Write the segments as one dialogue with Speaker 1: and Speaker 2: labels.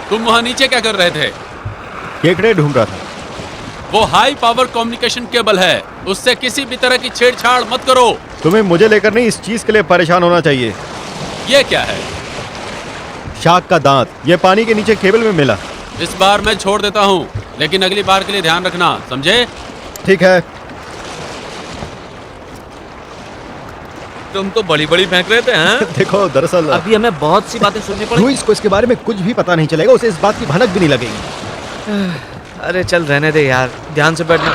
Speaker 1: तुम वहां नीचे क्या कर रहे थे?
Speaker 2: केकड़े ढूंढ रहा था।
Speaker 1: वो हाई पावर कम्युनिकेशन केबल है, उससे किसी भी तरह की छेड़छाड़ मत करो।
Speaker 2: तुम्हें मुझे लेकर नहीं, इस चीज के लिए परेशान होना चाहिए।
Speaker 1: ये क्या है?
Speaker 2: शार्क का दांत, ये पानी के नीचे केबल में मिला।
Speaker 1: इस बार मैं छोड़ देता हूँ, लेकिन अगली बार के लिए ध्यान रखना, समझे?
Speaker 2: ठीक है।
Speaker 3: तुम तो बड़ी बड़ी फेंक रहे थे हैं?
Speaker 2: देखो दरअसल
Speaker 3: अभी हमें बहुत सी बातें सुननी पड़ी।
Speaker 2: लुइस को इसके बारे में कुछ भी पता नहीं चलेगा, उसे इस बात की भनक भी नहीं लगेगी।
Speaker 3: अरे चल रहने दे यार, ध्यान से बैठना।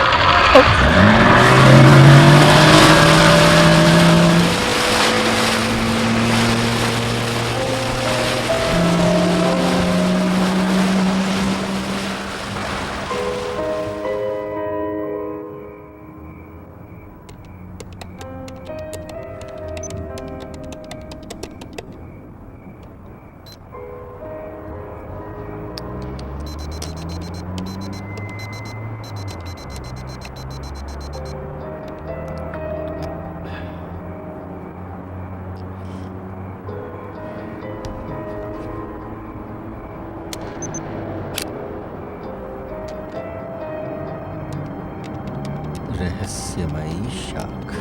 Speaker 2: रहस्यमयी शार्क।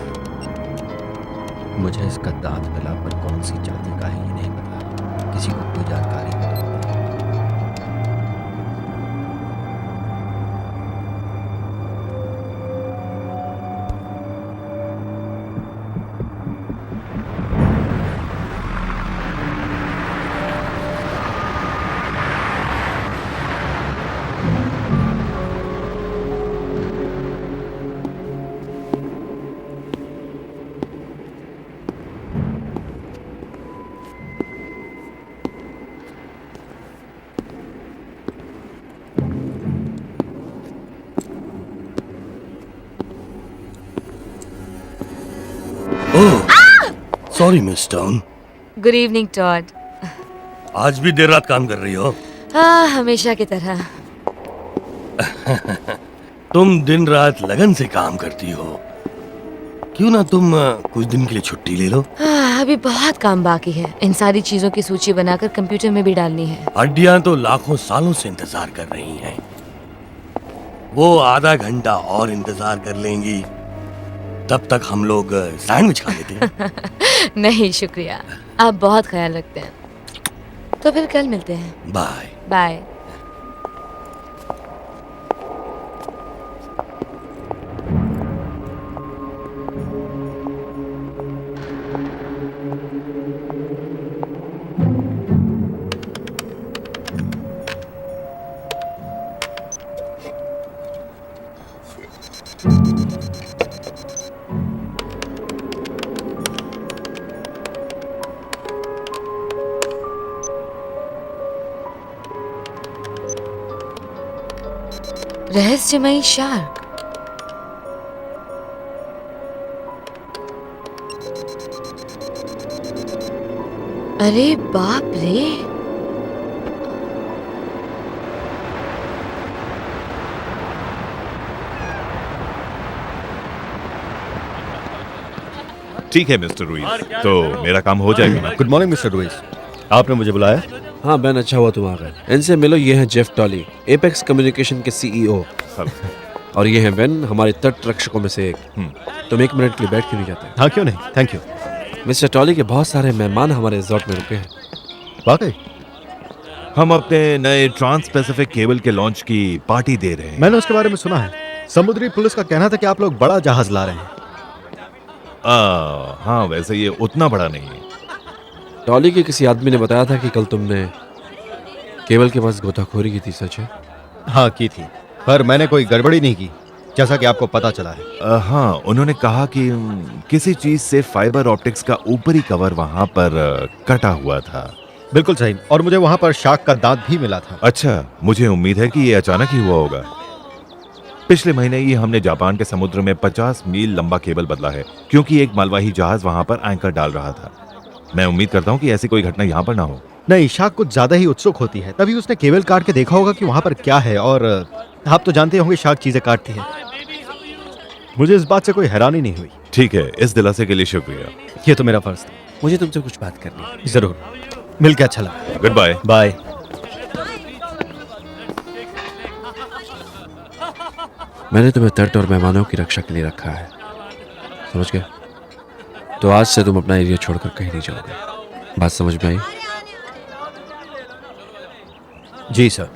Speaker 2: मुझे इसका दांत मिला, पर कौन सी जाति का है ये नहीं पता। किसी को कोई जानकारी हो तो बताए।
Speaker 4: Sorry miss town.
Speaker 5: Good evening Todd.
Speaker 4: आज भी देर रात काम कर रही हो?
Speaker 5: हाँ, हमेशा की तरह।
Speaker 4: तुम दिन रात लगन से काम करती हो, क्यों ना तुम कुछ दिन के लिए छुट्टी ले लो?
Speaker 5: अभी बहुत काम बाकी है। इन सारी चीजों की सूची बनाकर कंप्यूटर में भी डालनी है।
Speaker 4: हड्डियां तो लाखों सालों से इंतजार कर रही हैं। वो आधा घंटा और इंतजार कर लेंगी, तब तक हम लोग सैंडविच खा लेते हैं।
Speaker 5: नहीं शुक्रिया, आप बहुत ख्याल रखते हैं। तो फिर कल मिलते हैं।
Speaker 4: Bye
Speaker 5: bye. रहस्यमयी शार्क। अरे बाप रे,
Speaker 6: ठीक है मिस्टर रुइस, तो मेरा काम हो जाएगा ना?
Speaker 2: गुड मॉर्निंग मिस्टर लुइस, आपने मुझे बुलाया?
Speaker 7: हाँ बेन, अच्छा हुआ तुम आ गए। इनसे मिलो, ये हैं जेफ टॉली, एपेक्स कम्युनिकेशन के सीईओ। और ये हैं बेन, हमारे तट रक्षकों में से एक। तुम एक मिनट के लिए बैठ क्यों नहीं जाते?
Speaker 2: हाँ क्यों नहीं, थैंक यू।
Speaker 7: मिस्टर टॉली के बहुत सारे मेहमान हमारे रिजॉर्ट में रुके हैं।
Speaker 2: वाकई?
Speaker 6: हम अपने नए ट्रांस पैसिफिक केबल के लॉन्च की पार्टी दे रहे हैं।
Speaker 2: मैंने उसके बारे में सुना है। समुद्री पुलिस का कहना था कि आप लोग बड़ा जहाज ला रहे हैं।
Speaker 6: हाँ, वैसे ये उतना बड़ा नहीं है।
Speaker 7: टॉली के किसी आदमी ने बताया था कि कल तुमने केबल के पास गोताखोरी की थी, सच है?
Speaker 2: हाँ की थी, पर मैंने कोई गड़बड़ी नहीं की। जैसा कि आपको पता चला है।
Speaker 6: हाँ, उन्होंने कहा कि किसी चीज से फाइबर ऑप्टिक्स का ऊपरी कवर वहां पर कटा हुआ था।
Speaker 2: बिल्कुल सही, और मुझे वहां पर शार्क का दांत भी मिला था।
Speaker 6: अच्छा, मुझे उम्मीद है कि ये अचानक ही हुआ होगा। पिछले महीने ही हमने जापान के समुद्र में 50 मील लंबा केबल बदला है, क्योंकि एक मालवाही जहाज वहां पर एंकर डाल रहा था। मैं उम्मीद करता हूँ कि ऐसी कोई घटना यहाँ पर ना हो।
Speaker 2: नहीं, शार्क कुछ ज्यादा ही उत्सुक होती है, तभी उसने केबल काट के देखा होगा कि वहां पर क्या है। और आप तो जानते होंगे शार्क चीजें काटती है। मुझे इस बात से कोई हैरानी नहीं हुई।
Speaker 6: ठीक है, इस दिलासे के लिए शुक्रिया।
Speaker 2: ये तो मेरा फर्ज था।
Speaker 7: मुझे तुमसे कुछ बात करनी है।
Speaker 2: जरूर, मिलकर अच्छा लगा।
Speaker 6: Goodbye.
Speaker 2: बाय।
Speaker 7: मैंने तुम्हें तट और मेहमानों की रक्षा के लिए रखा है, समझ गए? तो आज से तुम अपना एरिया छोड़कर कहीं नहीं जाओगे। बात समझ में आई?
Speaker 2: जी सर।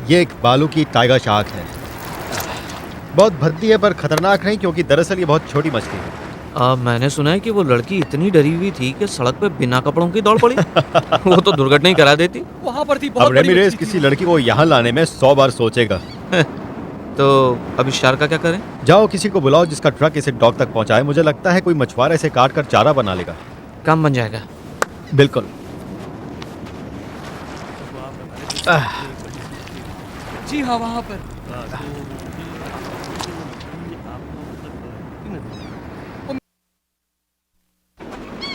Speaker 2: ये एक बालू की टाइगर शार्क है। बहुत भद्दी है पर खतरनाक नहीं, क्योंकि दरअसल ये बहुत छोटी मछली है।
Speaker 3: मैंने सुना है कि वो लड़की इतनी डरी हुई थी कि सड़क पे बिना कपड़ों की दौड़ पड़ी। वो तो दुर्घटना ही करा देती।
Speaker 1: वहां पर थी
Speaker 2: अब
Speaker 1: बहुत बड़ी
Speaker 2: रेमिरेज
Speaker 1: मछली
Speaker 2: किसी लड़की को यहाँ लाने में 100 बार सोचेगा।
Speaker 3: तो अब इस शार्क का क्या करें?
Speaker 2: जाओ किसी को बुलाओ जिसका ट्रक इसे डॉक तक पहुंचाए। मुझे लगता है कोई मछुआरा इसे काट कर चारा बना लेगा।
Speaker 3: काम बन जाएगा।
Speaker 2: बिल्कुल।
Speaker 1: जी हाँ, वहां पर।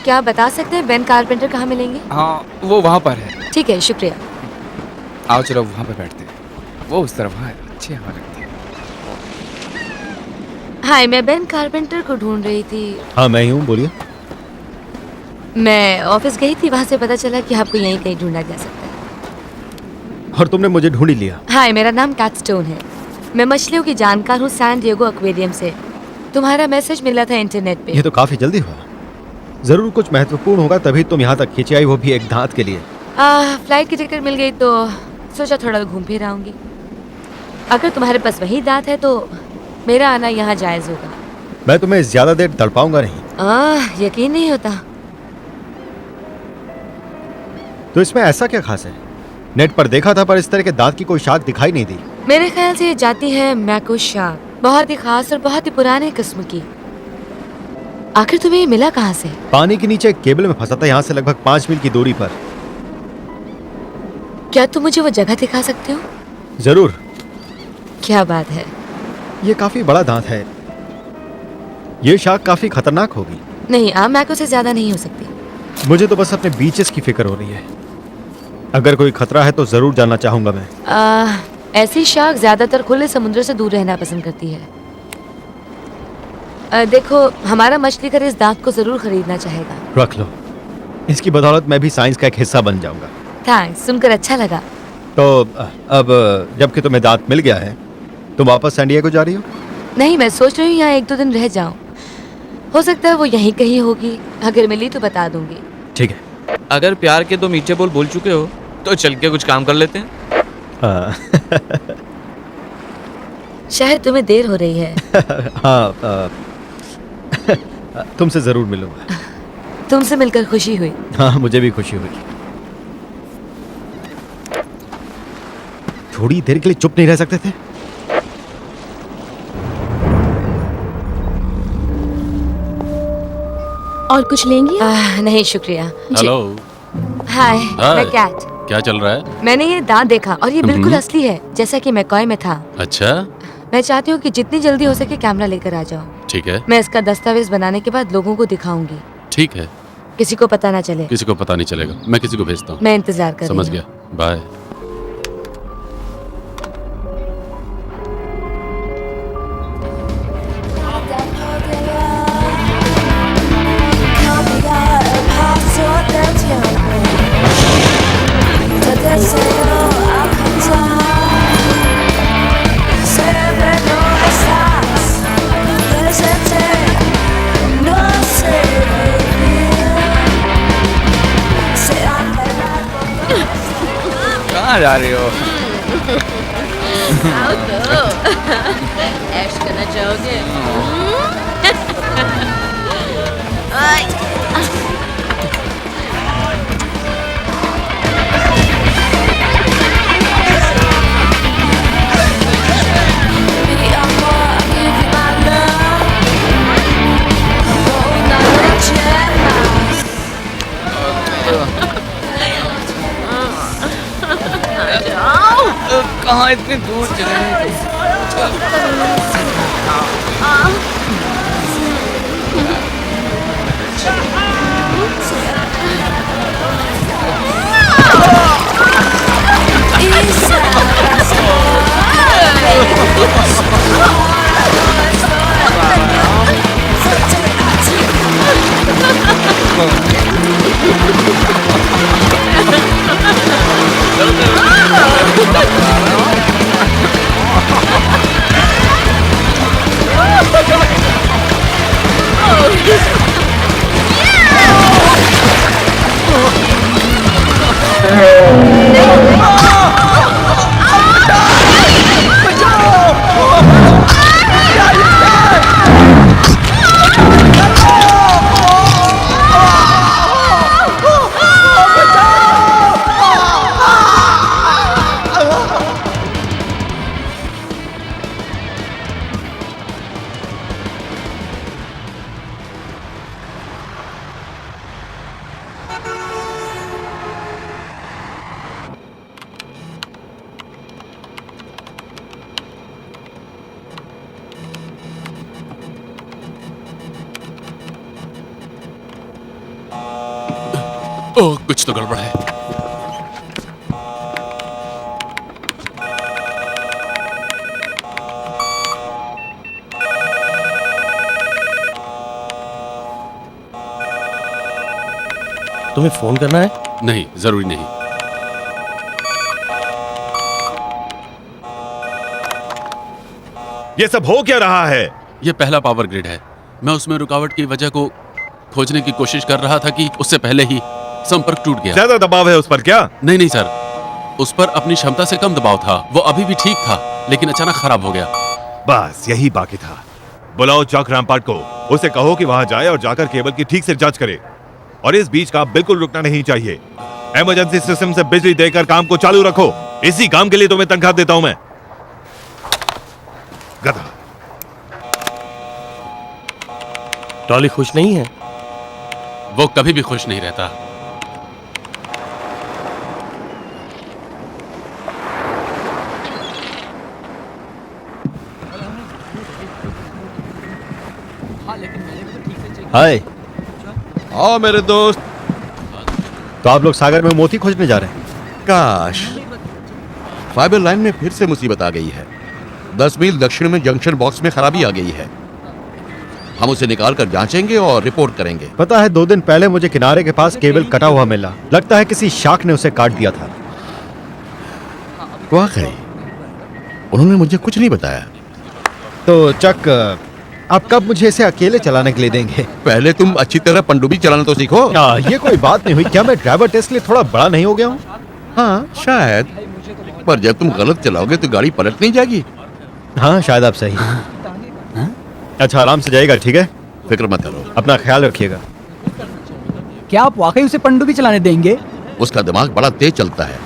Speaker 5: क्या आप बता सकते हैं बेन कारपेंटर कहाँ मिलेंगे?
Speaker 8: हाँ, वो वहाँ पर है।
Speaker 5: ठीक है, शुक्रिया।
Speaker 8: आओ चलो वहाँ पर बैठते हैं। वो उस तरफ है, अच्छी हवा लगती है।
Speaker 5: हाय, मैं बेन कारपेंटर को ढूंढ रही थी।
Speaker 2: हाँ मैं ही हूँ, बोलिए।
Speaker 5: मैं ऑफिस गई थी, वहाँ से पता चला कि आपको यहीं कहीं ढूंढा जा सकता है।
Speaker 2: और तुमने मुझे ढूंढ ही लिया।
Speaker 5: हाय, मेरा नाम कैटस्टोन है। मैं मछलियों की जानकार हूँ सैन डिएगो एक्वेरियम से। तुम्हारा मैसेज मिला था इंटरनेट पे।
Speaker 2: ये तो काफी जल्दी हुआ। जरूर कुछ महत्वपूर्ण होगा, तभी तुम यहाँ तक खींची आई, वो भी एक दांत के लिए।
Speaker 5: फ्लाइट की टिकट मिल गई तो सोचा थोड़ा घूम फिर आऊंगी। अगर तुम्हारे पास वही दांत है तो मेरा आना यहाँ जायज होगा।
Speaker 2: मैं तुम्हें ज्यादा देर तड़पाऊंगा नहीं।
Speaker 5: यकीन नहीं होता।
Speaker 2: तो इसमें ऐसा क्या खास है? नेट पर देखा था, पर इस तरह के दांत की कोई शार्क दिखाई नहीं दी।
Speaker 5: मेरे ख्याल से ये जाती है मैको शार्क, बहुत ही खास और बहुत ही पुराने किस्म की। आखिर तुम्हें ये मिला कहाँ से?
Speaker 2: पानी के नीचे एक केबल में फंसा था, यहाँ से लगभग 5 मील की दूरी पर।
Speaker 5: क्या तुम मुझे वो जगह दिखा सकते हो?
Speaker 2: जरूर।
Speaker 5: क्या बात है।
Speaker 2: ये काफी बड़ा दांत है। ये शार्क काफी खतरनाक होगी।
Speaker 5: नहीं, आम मैको से ज्यादा नहीं हो सकती।
Speaker 2: मुझे तो बस अपने बीचेस की फिक्र हो रही है। अगर कोई खतरा है तो जरूर जानना चाहूंगा मैं।
Speaker 5: ऐसी शार्क ज्यादातर खुले समुद्र से दूर रहना पसंद करती है। देखो, हमारा मछली घर इस दांत को जरूर खरीदना चाहेगा।
Speaker 2: रख लो, इसकी बदौलत मैं भी साइंस का एक हिस्सा बन जाऊंगा।
Speaker 5: थैंक्स, सुनकर अच्छा लगा।
Speaker 2: तो अब जबकि तुम्हें दांत मिल गया है, तुम वापस सैन डिएगो जा रही हो?
Speaker 5: नहीं, मैं सोच रही हूँ यहाँ 1-2 दिन रह जाऊँ। हो सकता है वो यहीं कहीं होगी। अगर मिली तो बता दूंगी।
Speaker 2: ठीक है।
Speaker 3: अगर प्यार के 2 मीठे बोल बोल चुके हो तो चल के कुछ काम कर लेते हैं।
Speaker 2: हाँ।
Speaker 5: शायद तुम्हें देर हो रही है।
Speaker 2: हाँ, तुमसे जरूर मिलूंगा।
Speaker 5: तुमसे मिलकर खुशी हुई।
Speaker 2: हाँ, मुझे भी खुशी हुई। थोड़ी देर के लिए चुप नहीं रह सकते थे?
Speaker 5: और कुछ लेंगी? नहीं शुक्रिया।
Speaker 1: हेलो।
Speaker 5: हाय,
Speaker 1: हाय।
Speaker 5: मैं कैट।
Speaker 1: क्या चल रहा है?
Speaker 5: मैंने ये दांत देखा और ये बिल्कुल असली है, जैसा कि मैकॉय में था।
Speaker 1: अच्छा,
Speaker 5: मैं चाहती हूँ कि जितनी जल्दी हो सके कैमरा लेकर आ जाओ।
Speaker 1: ठीक है,
Speaker 5: मैं इसका दस्तावेज बनाने के बाद लोगों को दिखाऊंगी।
Speaker 1: ठीक है,
Speaker 5: किसी को पता ना चले।
Speaker 1: किसी को पता नहीं चलेगा। मैं किसी को भेजता हूँ।
Speaker 5: मैं इंतजार कर रही
Speaker 1: समझ
Speaker 5: हूँ।
Speaker 1: गया, बाय।
Speaker 8: कहाँ जा रही हो?
Speaker 5: ऐश करना चाहोगे?
Speaker 8: कहाँ इतनी दूर चले गए?
Speaker 1: ओह, कुछ तो गड़बड़ है।
Speaker 4: तुम्हें फोन करना है?
Speaker 1: नहीं, जरूरी नहीं।
Speaker 6: ये सब हो क्या रहा है?
Speaker 1: ये पहला पावर ग्रिड है। मैं उसमें रुकावट की वजह को खोजने की कोशिश कर रहा था कि उससे पहले ही संपर्क टूट गया।
Speaker 6: ज्यादा दबाव है उस पर क्या?
Speaker 1: नहीं नहीं सर, उस पर अपनी क्षमता से कम दबाव था। वो अभी भी ठीक था, लेकिन अचानक खराब हो गया।
Speaker 6: बस यही बाकी था। बुलाओ जॉक रैम्पार्ट को, उसे कहो कि वहां जाए और जाकर केबल की ठीक से जांच करे। और इस बीच का बिल्कुल रुकना नहीं चाहिए। इमरजेंसी सिस्टम से बिजली देकर काम को चालू रखो। इसी काम के लिए तुम्हें तनख्वाह देता हूं मैं। गधा।
Speaker 4: टॉली खुश नहीं है?
Speaker 1: वो कभी भी खुश नहीं रहता।
Speaker 2: हाय।
Speaker 9: आओ मेरे दोस्त।
Speaker 2: तो आप लोग सागर में मोती खोजने जा रहे हैं?
Speaker 9: काश। फाइबर लाइन में फिर से मुसीबत आ गई है। 10 मील दक्षिण में जंक्शन बॉक्स में खराबी आ गई है। हम उसे निकाल कर जांचेंगे और रिपोर्ट करेंगे।
Speaker 2: पता है, 2 दिन पहले मुझे किनारे के पास केबल कटा हुआ मिला। लगता है किसी शार्क ने उसे काट दिया था।
Speaker 9: वाकई उन्होंने मुझे कुछ नहीं बताया।
Speaker 2: तो चक, आप कब मुझे इसे अकेले चलाने के लिए देंगे?
Speaker 9: पहले तुम अच्छी तरह पनडुब्बी चलाना तो सीखो।
Speaker 2: ये कोई बात नहीं हुई। क्या मैं ड्राइवर टेस्ट के लिए थोड़ा बड़ा नहीं हो गया हूँ?
Speaker 9: हाँ शायद, पर जब तुम गलत चलाओगे तो गाड़ी पलट नहीं जाएगी।
Speaker 2: हाँ शायद आप सही। अच्छा, आराम से जाइएगा, ठीक है?
Speaker 9: फिक्र मत करो।
Speaker 2: अपना ख्याल रखिएगा।
Speaker 10: क्या आप वाकई उसे पनडुब्बी चलाने देंगे?
Speaker 9: उसका दिमाग बड़ा तेज चलता है।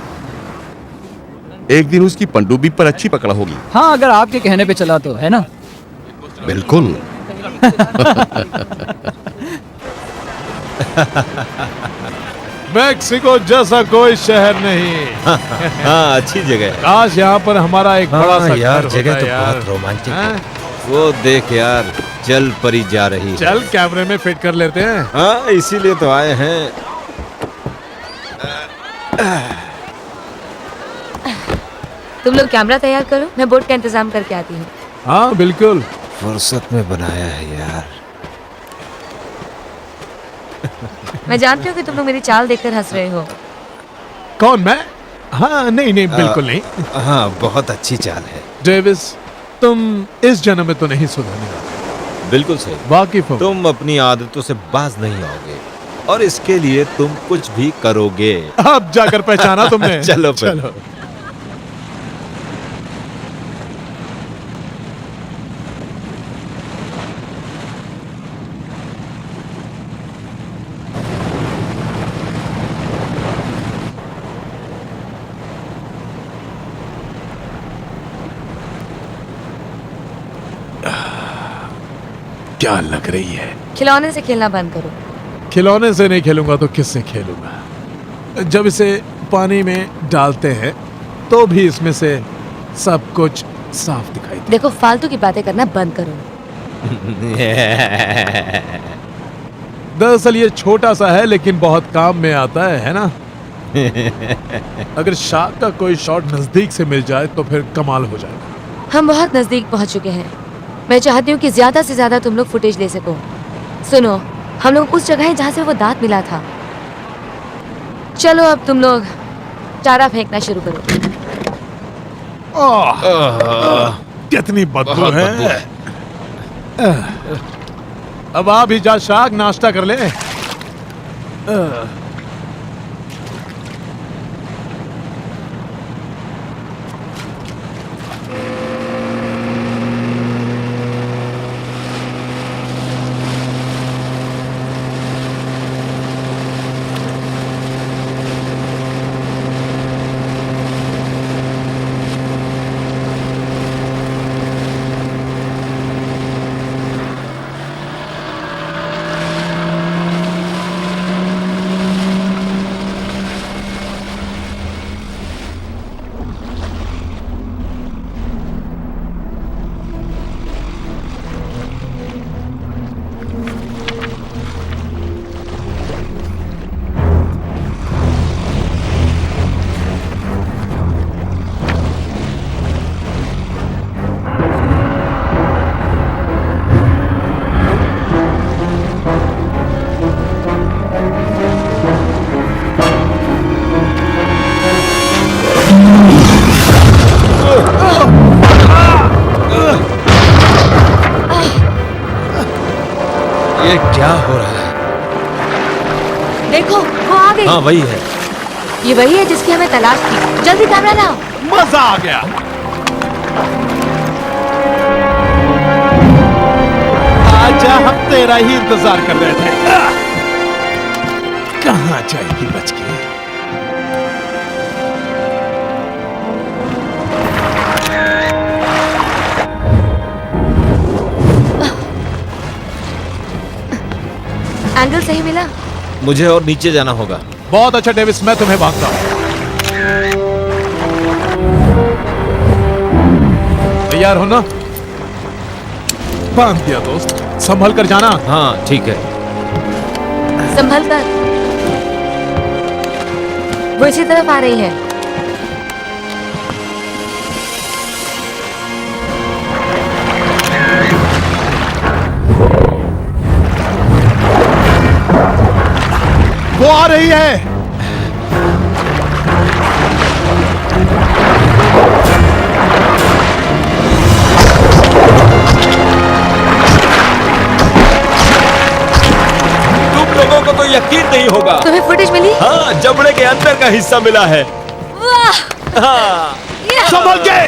Speaker 9: एक दिन उसकी पनडुब्बी पर अच्छी पकड़ होगी।
Speaker 10: हाँ, अगर आपके कहने पे चला तो, है ना?
Speaker 9: बिल्कुल।
Speaker 11: मेक्सिको जैसा कोई शहर नहीं।
Speaker 2: हाँ अच्छी जगह है।
Speaker 11: काश यहाँ पर हमारा एक बड़ा सा
Speaker 2: यार
Speaker 11: घर
Speaker 2: जगह
Speaker 11: होता
Speaker 2: तो
Speaker 11: यार।
Speaker 2: बहुत रोमांचक
Speaker 11: हाँ?
Speaker 2: है। वो देख यार जल परी जा रही है।
Speaker 11: चल कैमरे में फिट कर लेते हैं।
Speaker 2: हाँ इसीलिए तो आए हैं।
Speaker 5: तुम लोग कैमरा तैयार करो, मैं बोट का इंतजाम करके आती हूँ।
Speaker 11: हाँ बिल्कुल।
Speaker 2: फुर्सत में बनाया है यार।
Speaker 5: मैं जानती हूँ कि तुम लोग मेरी चाल देखकर हंस रहे हो।
Speaker 11: कौन मैं? हाँ नहीं नहीं बिल्कुल नहीं।
Speaker 2: हाँ बहुत अच्छी चाल है।
Speaker 11: डेविस तुम इस जन्म में तो नहीं सुधरने वाले।
Speaker 2: बिल्कुल सही।
Speaker 11: वाकिफ हो।
Speaker 2: तुम अपनी आदतों से बाज नहीं आओगे और इसके लिए तुम कुछ भी करोगे।
Speaker 11: अब जाकर पहचाना तुमने।
Speaker 2: चलो फिर।
Speaker 11: चलो। क्या लग रही है?
Speaker 5: खिलौने से खेलना बंद करो।
Speaker 11: खिलौने से नहीं खेलूंगा तो किससे खेलूंगा? जब इसे पानी में डालते हैं तो भी इसमें से सब कुछ साफ दिखाई दे।
Speaker 5: देखो फालतू की बातें करना बंद करो।
Speaker 11: दरअसल ये छोटा सा है लेकिन बहुत काम में आता है ना? अगर शार्क का कोई शॉट नजदीक से मिल जाए तो फिर कमाल हो जाएगा।
Speaker 5: हम बहुत नजदीक पहुंच चुके हैं। मैं चाहती हूँ कि ज्यादा से ज्यादा तुम लोग फुटेज ले सको। सुनो, हम लोग उस जगह हैं जहाँ से वो दांत मिला था। चलो अब तुम लोग चारा फेंकना शुरू करो।
Speaker 11: कितनी बदबू है। अब आप ही जा शार्क, नाश्ता कर ले।
Speaker 2: ये क्या हो रहा है?
Speaker 5: देखो वो आ गई।
Speaker 2: हाँ वही है।
Speaker 5: ये वही है जिसकी हमें तलाश थी। जल्दी कैमरा लाओ।
Speaker 11: मजा आ गया। आजा, हम तेरा ही इंतजार कर रहे थे। कहाँ जाएगी बच के?
Speaker 5: एंगल सही मिला?
Speaker 2: मुझे और नीचे जाना होगा।
Speaker 11: बहुत अच्छा डेविस, मैं तुम्हें भागता हूँ। तैयार हो ना? बांध दिया दोस्त, संभल कर जाना।
Speaker 2: हाँ ठीक है।
Speaker 5: संभल कर। वो इसी तरफ आ रही है।
Speaker 11: वो आ रही है।
Speaker 2: तुम लोगों को तो यकीन नहीं होगा।
Speaker 5: तुम्हें फुटेज मिली?
Speaker 2: हाँ, जबड़े के अंदर का हिस्सा मिला है।
Speaker 5: वाह!
Speaker 2: हाँ।
Speaker 11: संभल के।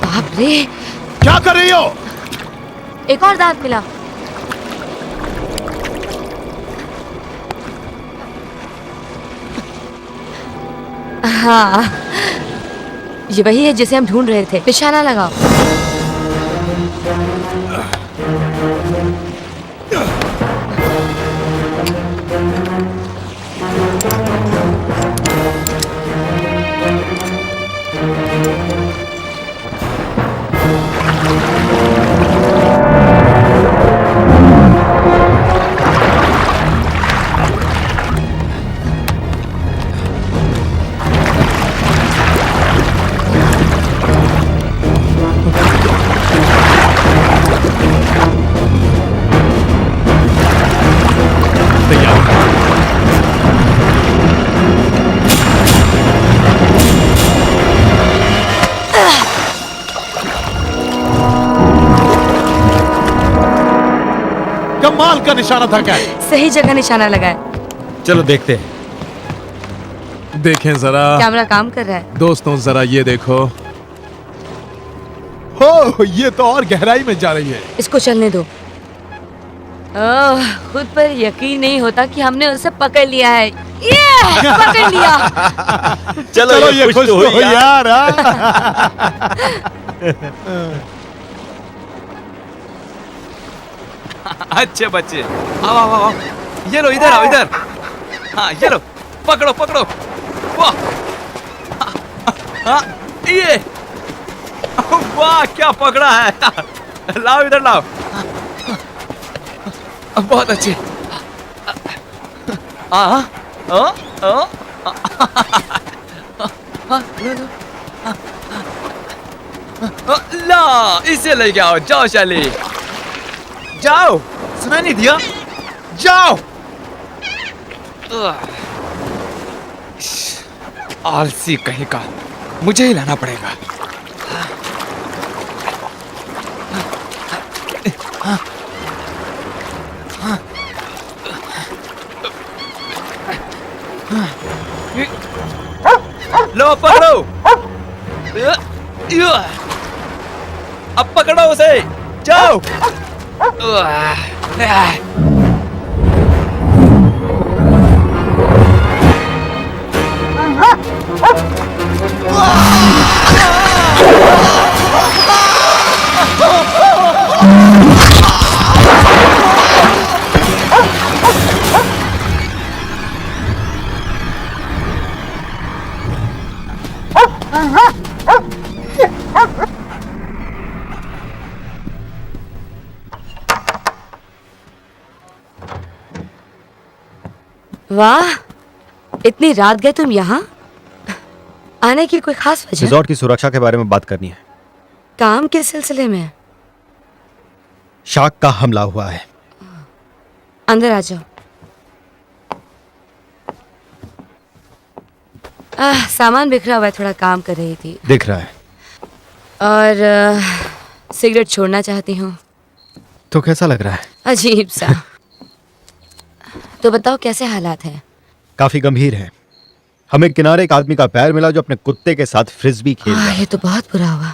Speaker 5: बाप रे!
Speaker 11: क्या कर रही हो?
Speaker 5: एक और दांत मिला। हाँ, ये वही है जिसे हम ढूंढ रहे थे। निशाना लगाओ।
Speaker 11: कमाल का निशाना था क्या?
Speaker 5: सही जगह निशाना लगाए।
Speaker 2: चलो देखते हैं।
Speaker 11: देखें जरा।
Speaker 5: कैमरा काम कर रहा है।
Speaker 11: दोस्तों जरा ये देखो। हो, ये तो और गहराई में जा रही है।
Speaker 5: इसको चलने दो। खुद पर यकीन नहीं होता कि हमने उसे पकड़ लिया है। ये पकड़ लिया।
Speaker 11: चलो ये खुश तो हो यार।
Speaker 3: अच्छे बच्चे, आओ आओ आओ, ये लो, इधर आओ, इधर। हाँ ये लो, पकड़ो पकड़ो। वाह, हाँ ये, वाह क्या पकड़ा है। लाओ इधर लाओ। बहुत अच्छे। हाँ ला, इसे ले जाओ, जाओ शाली, जाओ। सुना नहीं दिया, जाओ। आलसी कहीं का, मुझे ही लाना पड़ेगा। लो पकड़ो। अब पकड़ो उसे, जाओ।
Speaker 5: वाह, इतनी रात गए तुम यहाँ? आने की कोई खास वजह?
Speaker 2: रिजॉर्ट की सुरक्षा के बारे में बात करनी है।
Speaker 5: काम के सिलसिले में?
Speaker 2: शार्क का हमला हुआ है।
Speaker 5: अंदर आ जाओ। सामान बिखरा हुआ है, थोड़ा काम कर रही थी।
Speaker 2: दिख रहा है।
Speaker 5: और सिगरेट छोड़ना चाहती हूँ।
Speaker 2: तो कैसा लग रहा है?
Speaker 5: अजीब सा। तो बताओ कैसे हालात हैं?
Speaker 2: काफी गंभीर है। हमें किनारे एक आदमी का पैर मिला जो अपने कुत्ते के साथ फ्रिस्बी खेल रहा है।
Speaker 5: ये तो बहुत बुरा हुआ।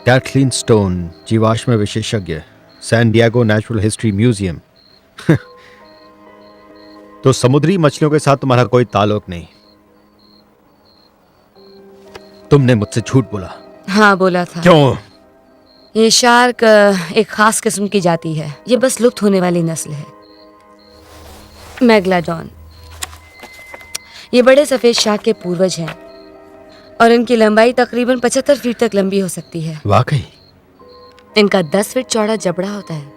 Speaker 2: कैथलीन स्टोन, जीवाश्म विशेषज्ञ, San Diego natural history museum. तो समुद्री मछलियों के साथ तुम्हारा कोई ताल्लुक नहीं। तुमने मुझसे झूठ बोला।
Speaker 5: हाँ बोला था।
Speaker 2: क्यों?
Speaker 5: ये शार्क एक खास किस्म की जाति है। ये बस लुप्त होने वाली नस्ल है, मेगलाडॉन। ये बड़े सफेद शार्क के पूर्वज हैं और इनकी लंबाई तकरीबन 75 फीट तक लंबी हो सकती है।
Speaker 2: वाकई?
Speaker 5: इनका 10 फीट चौड़ा जबड़ा होता है।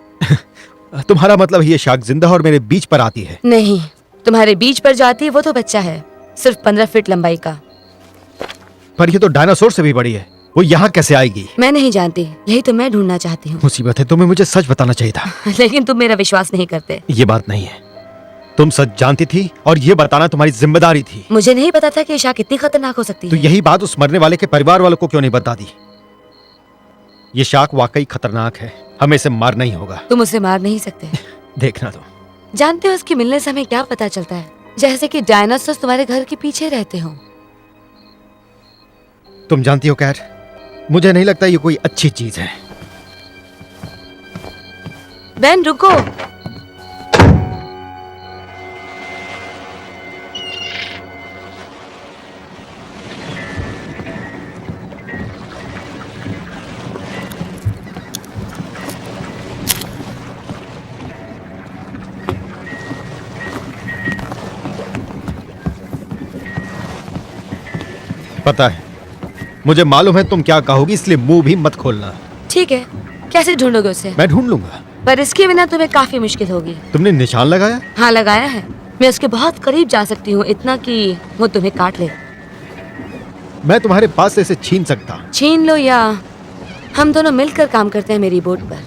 Speaker 2: तुम्हारा मतलब ये शार्क जिंदा और मेरे बीच पर आती है?
Speaker 5: नहीं, तुम्हारे बीच पर जाती है वो तो बच्चा है, सिर्फ 15 फीट लंबाई का।
Speaker 2: पर ये तो डायनासोर से भी बड़ी है। वो यहाँ कैसे आएगी?
Speaker 5: मैं नहीं जानती, यही तो मैं ढूंढना चाहती हूँ।
Speaker 2: मुसीबत है, तुम्हें मुझे सच बताना चाहिए था।
Speaker 5: लेकिन तुम मेरा विश्वास नहीं करते।
Speaker 2: ये बात नहीं है। तुम सच जानती थी और ये बताना तुम्हारी जिम्मेदारी थी।
Speaker 5: मुझे नहीं पता था कि ये शार्क इतनी खतरनाक हो सकती
Speaker 2: तो
Speaker 5: है।
Speaker 2: यही बात उस मरने वाले के परिवार वालों को क्यों नहीं बता दी? ये शार्क वाकई खतरनाक है, हमें इसे मारना ही होगा।
Speaker 5: तुम उसे मार नहीं सकते।
Speaker 2: देखना तो।
Speaker 5: जानते हो इसके मिलने से हमें क्या पता चलता है? जैसे कि डायनासोर तुम्हारे घर के पीछे रहते हो।
Speaker 2: तुम जानती हो कैट, मुझे नहीं लगता ये कोई अच्छी चीज है।
Speaker 5: बेन रुको।
Speaker 2: पता है, मुझे मालूम है तुम क्या कहोगी, इसलिए मुंह भी मत खोलना।
Speaker 5: ठीक है, कैसे ढूंढोगे उसे?
Speaker 2: मैं ढूंढ लूंगा।
Speaker 5: पर इसके बिना तुम्हें काफी मुश्किल होगी।
Speaker 2: तुमने निशान लगाया?
Speaker 5: हाँ, लगाया है। मैं उसके बहुत करीब जा सकती हूँ, इतना कि वो तुम्हें काट ले।
Speaker 2: मैं तुम्हारे पास से इसे छीन सकता।
Speaker 5: छीन लो या हम दोनों मिलकर काम करते हैं मेरी बोट पर।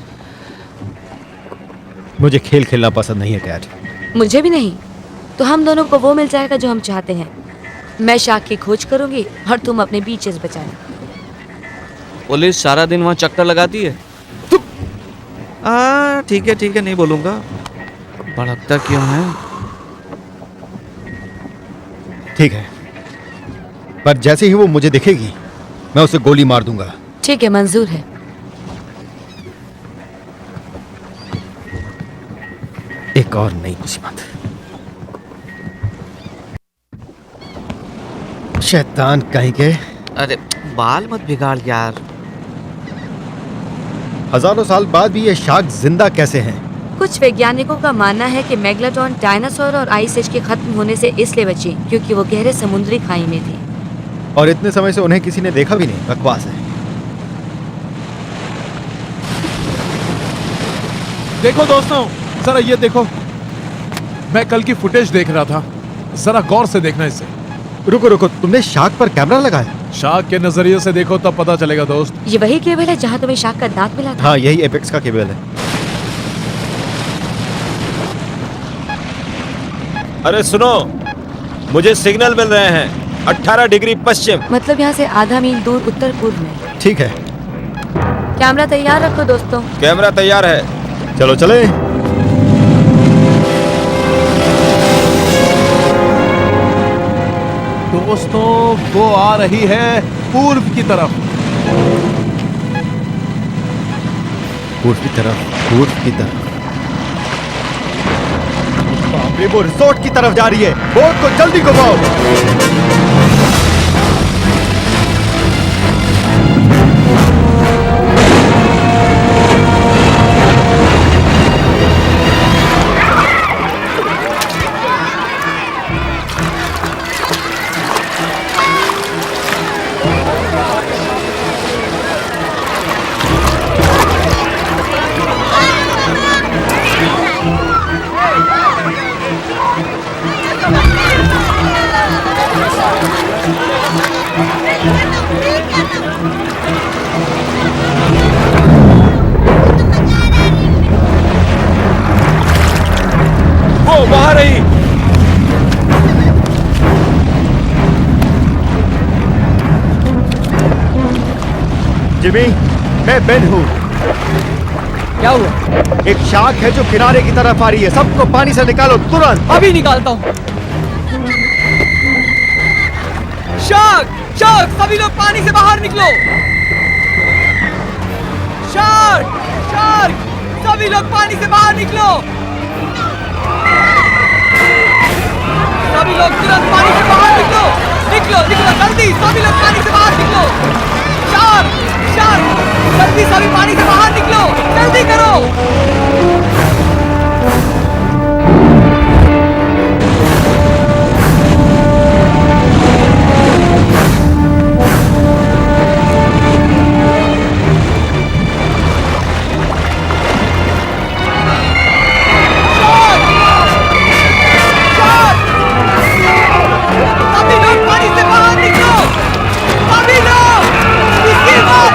Speaker 2: मुझे खेल खेलना पसंद नहीं है कैट।
Speaker 5: मुझे भी नहीं। तो हम दोनों को वो मिल जाएगा जो हम चाहते हैं। मैं शार्क की खोज करूंगी और तुम अपने बीचेस बचाना।
Speaker 3: पुलिस सारा दिन वहाँ चक्कर लगाती है। ठीक है, नहीं बोलूंगा। भड़कता क्यों है?
Speaker 2: ठीक है, पर जैसे ही वो मुझे दिखेगी मैं उसे गोली मार दूंगा।
Speaker 5: ठीक है, मंजूर है।
Speaker 2: एक और नई मुसीबत। शैतान कहीं के।
Speaker 3: अरे बाल मत बिगाड़ यार।
Speaker 2: हजारों साल बाद भी ये शार्क जिंदा कैसे हैं?
Speaker 5: कुछ वैज्ञानिकों का मानना है कि मेगलाडोन डायनासोर और आइस एज के खत्म होने से इसलिए बची क्योंकि वो गहरे समुद्री खाई में थी।
Speaker 2: और इतने समय से उन्हें किसी ने देखा भी नहीं। बकवास है।
Speaker 11: देखो दोस्तों, जरा ये देखो। मैं कल की फुटेज देख रहा था, जरा गौर से देखना इसे।
Speaker 2: रुको रुको, तुमने शार्क पर कैमरा लगाया?
Speaker 11: शार्क के नजरिए से देखो तब पता चलेगा दोस्त।
Speaker 5: ये वही केबल है जहाँ तुम्हें शार्क का दांत मिला था?
Speaker 2: हाँ, यही एपेक्स का केबल है।
Speaker 12: अरे सुनो, मुझे सिग्नल मिल रहे हैं 18 डिग्री पश्चिम।
Speaker 5: मतलब यहाँ से आधा मील दूर उत्तर पूर्व में।
Speaker 2: ठीक है,
Speaker 5: कैमरा तैयार रखो दोस्तों।
Speaker 12: कैमरा तैयार है।
Speaker 2: चलो चले।
Speaker 11: दोस्तों, वो आ रही है पूर्व की तरफ।
Speaker 2: पूर्व की तरफ, पूर्व की तरफ। बाप रे, वो रिसोर्ट की तरफ जा रही है। बोट को जल्दी घुमाओ।
Speaker 12: वो वहां रही।
Speaker 2: जिमी, मैं बेन हूँ।
Speaker 10: क्या हुआ?
Speaker 2: एक शार्क है जो किनारे की तरफ आ रही है। सबको पानी से निकालो तुरंत।
Speaker 10: अभी निकालता हूँ।
Speaker 3: शार्क! शार्क! सभी लोग पानी से बाहर निकलो! शार्क! शार्क! सभी लोग पानी से बाहर निकलो! सभी लोग तुरंत पानी से बाहर निकलो! निकलो, निकलो, जल्दी! सभी लोग पानी से बाहर निकलो! शार्क! शार्क! जल्दी सभी पानी से बाहर निकलो! जल्दी करो! सभी लोग पानी से बाहर निकलो! सभी लोग! इसकी बात!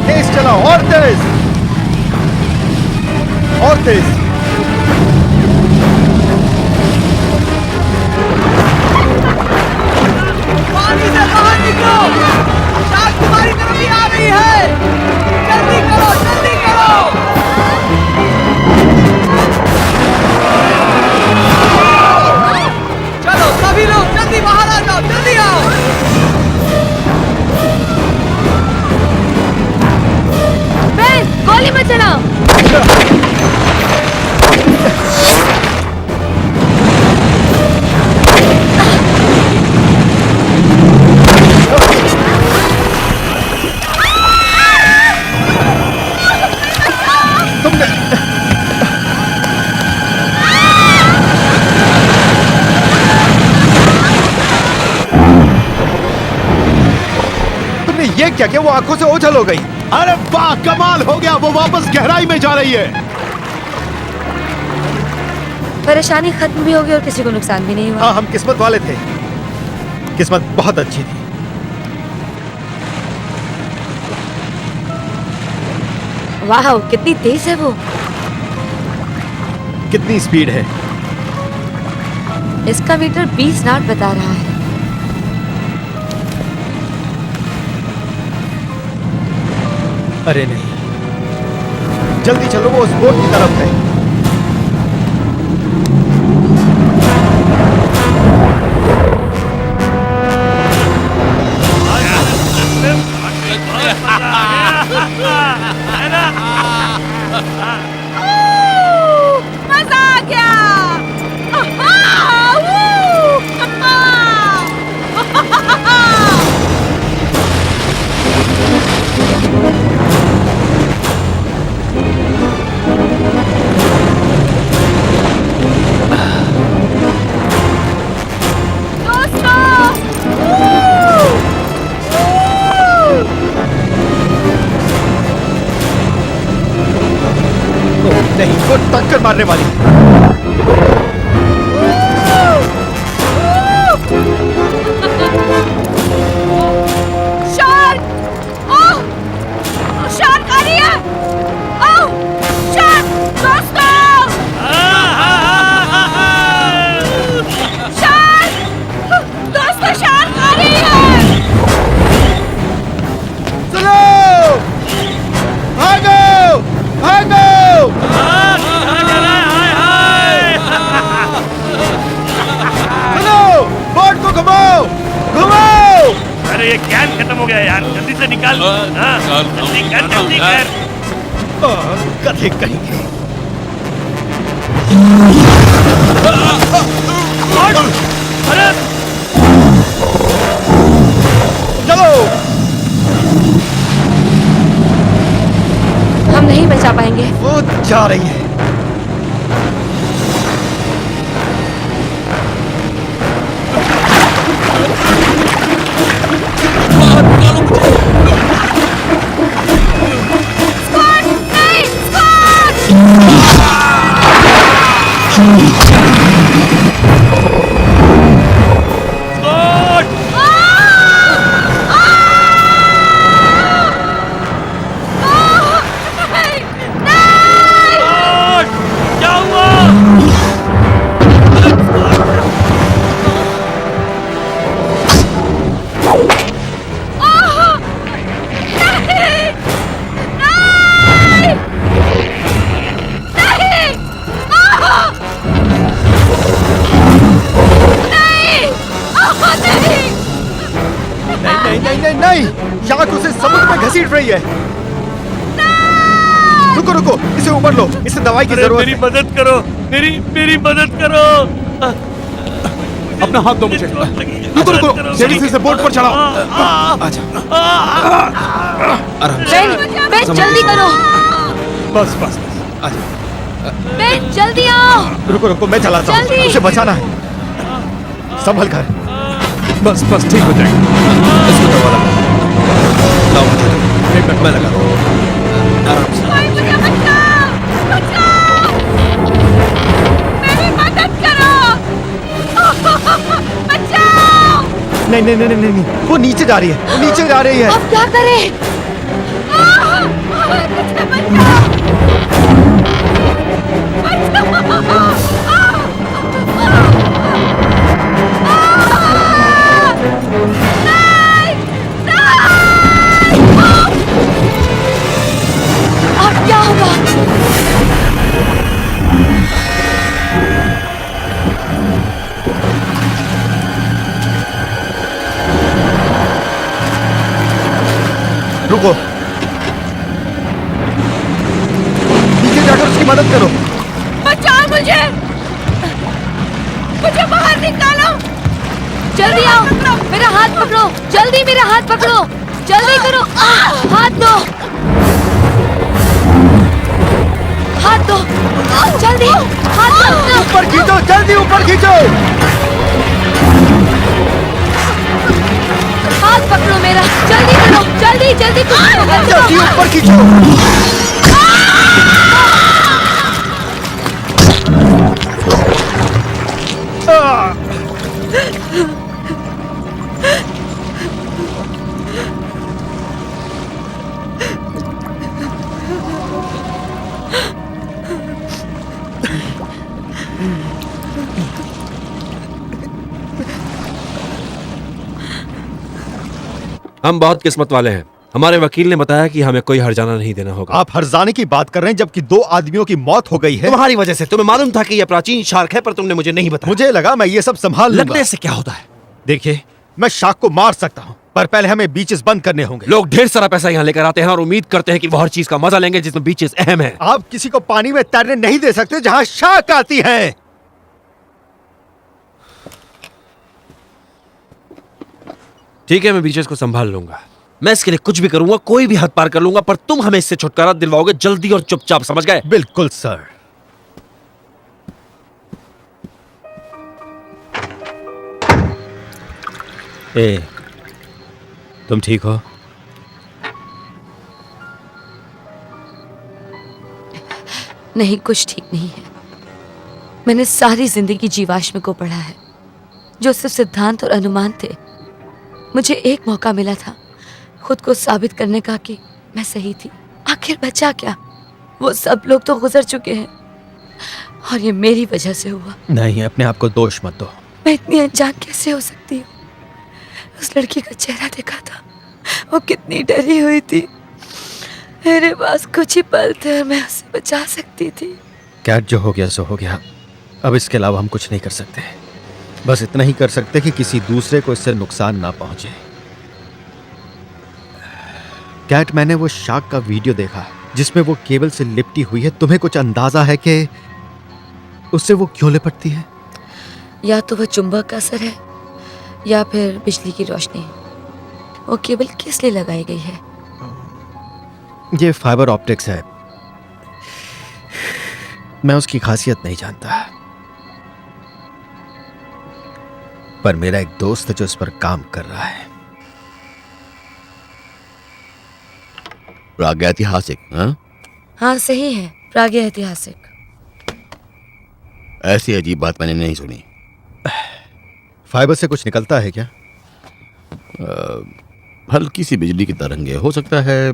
Speaker 2: तेज चलाओ, और तेज, और तेज।
Speaker 3: पानी से बाहर निकलो! शार्क तुम्हारी तरफ ही आ रही है! जल्दी करो, जल्दी करो! चलो सभी लोग जल्दी बाहर आ जाओ, जल्दी आओ!
Speaker 5: बेन, गोली मत चलाओ।
Speaker 2: क्या किया? वो आंखों से ओझल हो गई।
Speaker 13: अरे वाह, कमाल हो गया, वो वापस गहराई में जा रही है।
Speaker 5: परेशानी खत्म भी होगी और किसी को नुकसान भी नहीं हुआ।
Speaker 2: हाँ, हम किस्मत वाले थे, किस्मत बहुत अच्छी थी।
Speaker 5: वाह, कितनी तेज है वो।
Speaker 2: कितनी स्पीड है?
Speaker 5: इसका मीटर 20 नॉट बता रहा है।
Speaker 2: अरे नहीं, जल्दी चलो, वो उस बोट की तरफ है।
Speaker 14: मजा आ गया।
Speaker 2: नहीं, वो टक्कर मारने वाली।
Speaker 14: शार्क! ओह! शार्क आ रही है! ओह! शार्क! दोस्तों! शार्क! दोस्तों, शार्क आ रही है!
Speaker 2: चलो! भागो! भागो! चलो! बोट को घुमाओ! घुमाओ!
Speaker 4: अरे ये कैन खत्म हो गया यार, जल्दी से निकाल। जल्दी कर, जल्दी कर।
Speaker 2: गधे कहेंगे।
Speaker 4: अरे
Speaker 2: चलो!
Speaker 5: हम नहीं बचा पाएंगे।
Speaker 2: वो जा रही है। नहीं, शार्क उसे समुद्र में घसीट रही है। रुको रुको, इसे ऊपर लो, इसे दवाई की जरूरत
Speaker 4: मेरी
Speaker 2: है।
Speaker 4: मदद करो, मेरी मदद करो।
Speaker 13: अपना हाथ दो मुझे। रुको रुको, जल्दी से इसे बोट पर चढ़ाओ।
Speaker 5: बेन, जल्दी करो।
Speaker 13: बस बस,
Speaker 5: बेन, जल्दी आओ।
Speaker 2: रुको रुको, मैं चलाता हूँ,
Speaker 5: जल्दी।
Speaker 2: उसे बचाना है। संभल कर।
Speaker 13: बस बस, ठीक हो जाएगा।
Speaker 2: इसको दवा लगा। लाओ मुझे, एक मिनट मैं लगा रहा हूँ। आराम से।
Speaker 14: कोई मुझे बचाओ! बचाओ! मेरी मदद करो! बचाओ!
Speaker 2: नहीं नहीं नहीं नहीं नहीं, वो नीचे जा रही है, वो नीचे जा रही है।
Speaker 5: अब क्या करें?
Speaker 14: मुझे बचाओ!
Speaker 5: अब क्या होगा?
Speaker 2: रुको, नीचे जाकर उसकी मदद करो।
Speaker 14: बचाओ मुझे! मुझे बाहर निकालो!
Speaker 5: जल्दी आओ, मेरा हाथ पकड़ो, जल्दी मेरा हाथ पकड़ो, जल्दी करो। हाथ दो, हाथ दो, जल्दी हाथ दो।
Speaker 2: ऊपर खींचो, जल्दी ऊपर खींचो।
Speaker 5: हाथ पकड़ो मेरा, जल्दी करो, जल्दी। जल्दी
Speaker 2: जल्दी ऊपर खींचो।
Speaker 7: हम बहुत किस्मत वाले हैं। हमारे वकील ने बताया कि हमें कोई हर्जाना नहीं देना होगा।
Speaker 2: आप हर्जाने की बात कर रहे हैं जबकि 2 आदमियों की मौत हो गई है।
Speaker 7: तुम्हारी वजह से। तुम्हें मालूम था कि यह प्राचीन शार्क है, पर तुमने मुझे नहीं बताया।
Speaker 2: मुझे लगा मैं ये सब संभाल लूंगा।
Speaker 7: लगने से क्या होता है?
Speaker 2: देखिए, मैं शार्क को मार सकता हूँ, पर पहले हमें बीचेस बंद करने होंगे।
Speaker 7: लोग ढेर सारा पैसा यहाँ लेकर आते हैं और उम्मीद करते हैं कि वो हर चीज का मजा लेंगे जिसमें बीचेस अहम है।
Speaker 2: आप किसी को पानी में तैरने नहीं दे सकते जहाँ शार्क आती है।
Speaker 7: ठीक है, मैं बीचेस को संभाल लूंगा। मैं इसके लिए कुछ भी करूंगा, कोई भी हद पार कर लूंगा, पर तुम हमें इससे छुटकारा दिलवाओगे जल्दी और चुपचाप, समझ गए?
Speaker 2: बिल्कुल सर। ए, तुम ठीक हो?
Speaker 5: नहीं, कुछ ठीक नहीं है। मैंने सारी जिंदगी जीवाश्म को पढ़ा है, जो सिर्फ सिद्धांत और अनुमान थे। मुझे एक मौका मिला था खुद को साबित करने का कि मैं सही थी। आखिर बचा क्या? वो सब लोग तो गुजर चुके हैं और ये मेरी वजह से हुआ।
Speaker 2: नहीं, अपने आप को दोष मत दो।
Speaker 5: मैं इतनी अनजान कैसे हो सकती हूँ? उस लड़की का चेहरा देखा था, वो कितनी डरी हुई थी। मेरे पास कुछ ही पल थे और मैं उसे बचा सकती थी।
Speaker 2: कैट, जो हो गया सो हो गया। अब इसके अलावा हम कुछ नहीं कर सकते। बस इतना ही कर सकते कि किसी दूसरे को इससे नुकसान ना पहुंचे। कैट, मैंने वो शार्क का वीडियो देखा जिसमें वो केबल से लिपटी हुई है। तुम्हें कुछ अंदाजा है कि उससे वो क्यों लिपटती है?
Speaker 5: या तो वह चुंबक का असर है या फिर बिजली की रोशनी। वो केबल किस लिए लगाई गई है?
Speaker 2: ये फाइबर ऑप्टिक्स है। मैं उसकी खासियत नहीं जानता, पर मेरा एक दोस्त है जो इस पर काम कर रहा है।
Speaker 9: प्रागैतिहासिक?
Speaker 5: हाँ, सही है, प्रागैतिहासिक।
Speaker 9: ऐसी अजीब बात मैंने नहीं सुनी।
Speaker 2: फाइबर से कुछ निकलता है क्या?
Speaker 9: हल्की सी बिजली की तरंगे, हो सकता है।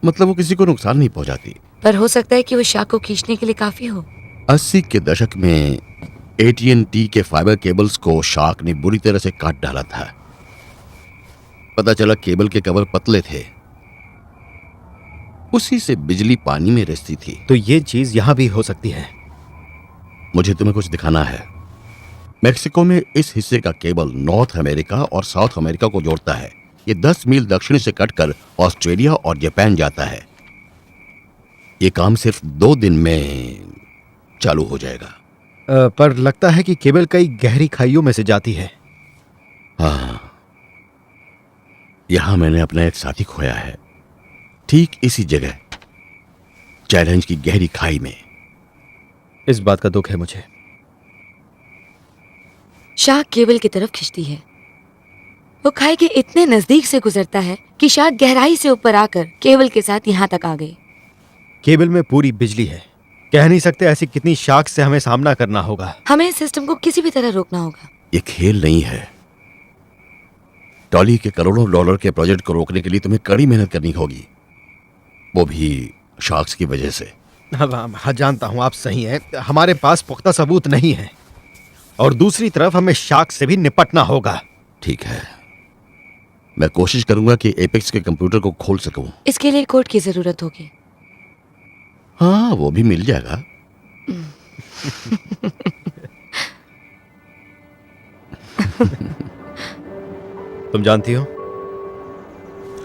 Speaker 9: मतलब वो किसी को नुकसान नहीं पहुंचाती,
Speaker 5: पर हो सकता है कि वो शार्क को खींचने के लिए काफी हो।
Speaker 9: 80 के दशक में AT&T के फाइबर केबल्स को शार्क ने बुरी तरह से काट डाला था। पता चला केबल के कवर पतले थे, उसी से बिजली पानी में रिसती थी।
Speaker 2: तो ये चीज यहां भी हो सकती है।
Speaker 9: मुझे तुम्हें कुछ दिखाना है। मेक्सिको में इस हिस्से का केबल नॉर्थ अमेरिका और साउथ अमेरिका को जोड़ता है। ये 10 मील दक्षिण से कटकर ऑस्ट्रेलिया और जापान जाता है। ये काम सिर्फ 2 दिन में चालू हो जाएगा।
Speaker 2: पर लगता है कि केबल कई गहरी खाइयों में से जाती है।
Speaker 9: हाँ, यहां मैंने अपना एक साथी खोया है, ठीक इसी जगह, चैलेंज की गहरी खाई में।
Speaker 2: इस बात का दुख है मुझे।
Speaker 5: शार्क केबल की तरफ खिंचती है। वो खाई के इतने नजदीक से गुजरता है कि शार्क गहराई से ऊपर आकर केबल के साथ यहाँ तक आ गई।
Speaker 2: केबल में पूरी बिजली है। कह नहीं सकते ऐसी कितनी शार्क से हमें सामना करना होगा।
Speaker 5: हमें इस सिस्टम को किसी भी तरह रोकना होगा।
Speaker 9: ये खेल नहीं है। टॉली के करोड़ों डॉलर के प्रोजेक्ट को रोकने के लिए तुम्हें कड़ी मेहनत करनी होगी, वो भी शार्क्स की वजह से।
Speaker 2: हाँ, जानता हूं आप सही हैं। हमारे पास पुख्ता सबूत नहीं है, और दूसरी तरफ हमें शार्क से भी निपटना होगा।
Speaker 9: ठीक है, मैं कोशिश करूंगा कि एपेक्स के कंप्यूटर को खोल सकूं।
Speaker 5: इसके लिए कोड की जरूरत होगी।
Speaker 9: हाँ, वो भी मिल जाएगा।
Speaker 2: तुम जानती हो,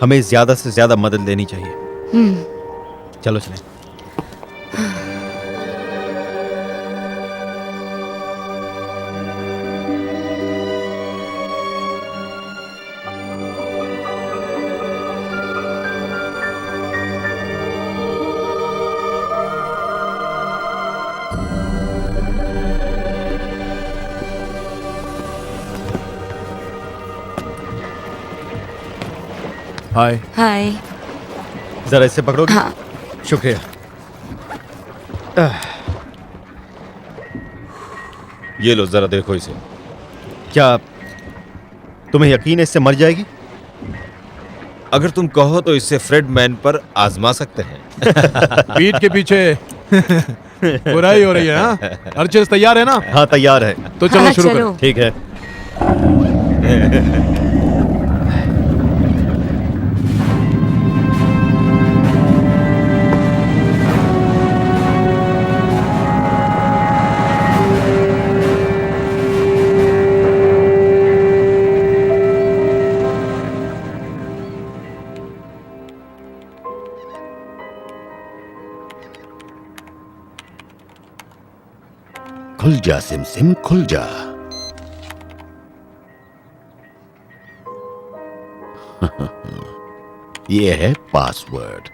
Speaker 2: हमें ज्यादा से ज्यादा मदद लेनी चाहिए। चलो चलें।
Speaker 11: हाय।
Speaker 5: हाय।
Speaker 2: जरा इससे पकड़ोगे?
Speaker 5: हाँ।
Speaker 2: शुक्रिया।
Speaker 12: ये लो जरा देखो इसे।
Speaker 2: क्या तुम्हें यकीन है इससे मर जाएगी?
Speaker 12: अगर तुम कहो तो इससे फ्रेड मैन पर आजमा सकते हैं।
Speaker 11: पीठ के पीछे बुराई हो रही है। हाँ? हर चीज तैयार है ना?
Speaker 2: हाँ तैयार है।
Speaker 11: तो चलो
Speaker 5: हाँ,
Speaker 11: शुरू
Speaker 5: चलो।
Speaker 11: करो।
Speaker 2: ठीक है।
Speaker 9: खुल जा सिम सिम खुल जा। ये है पासवर्ड।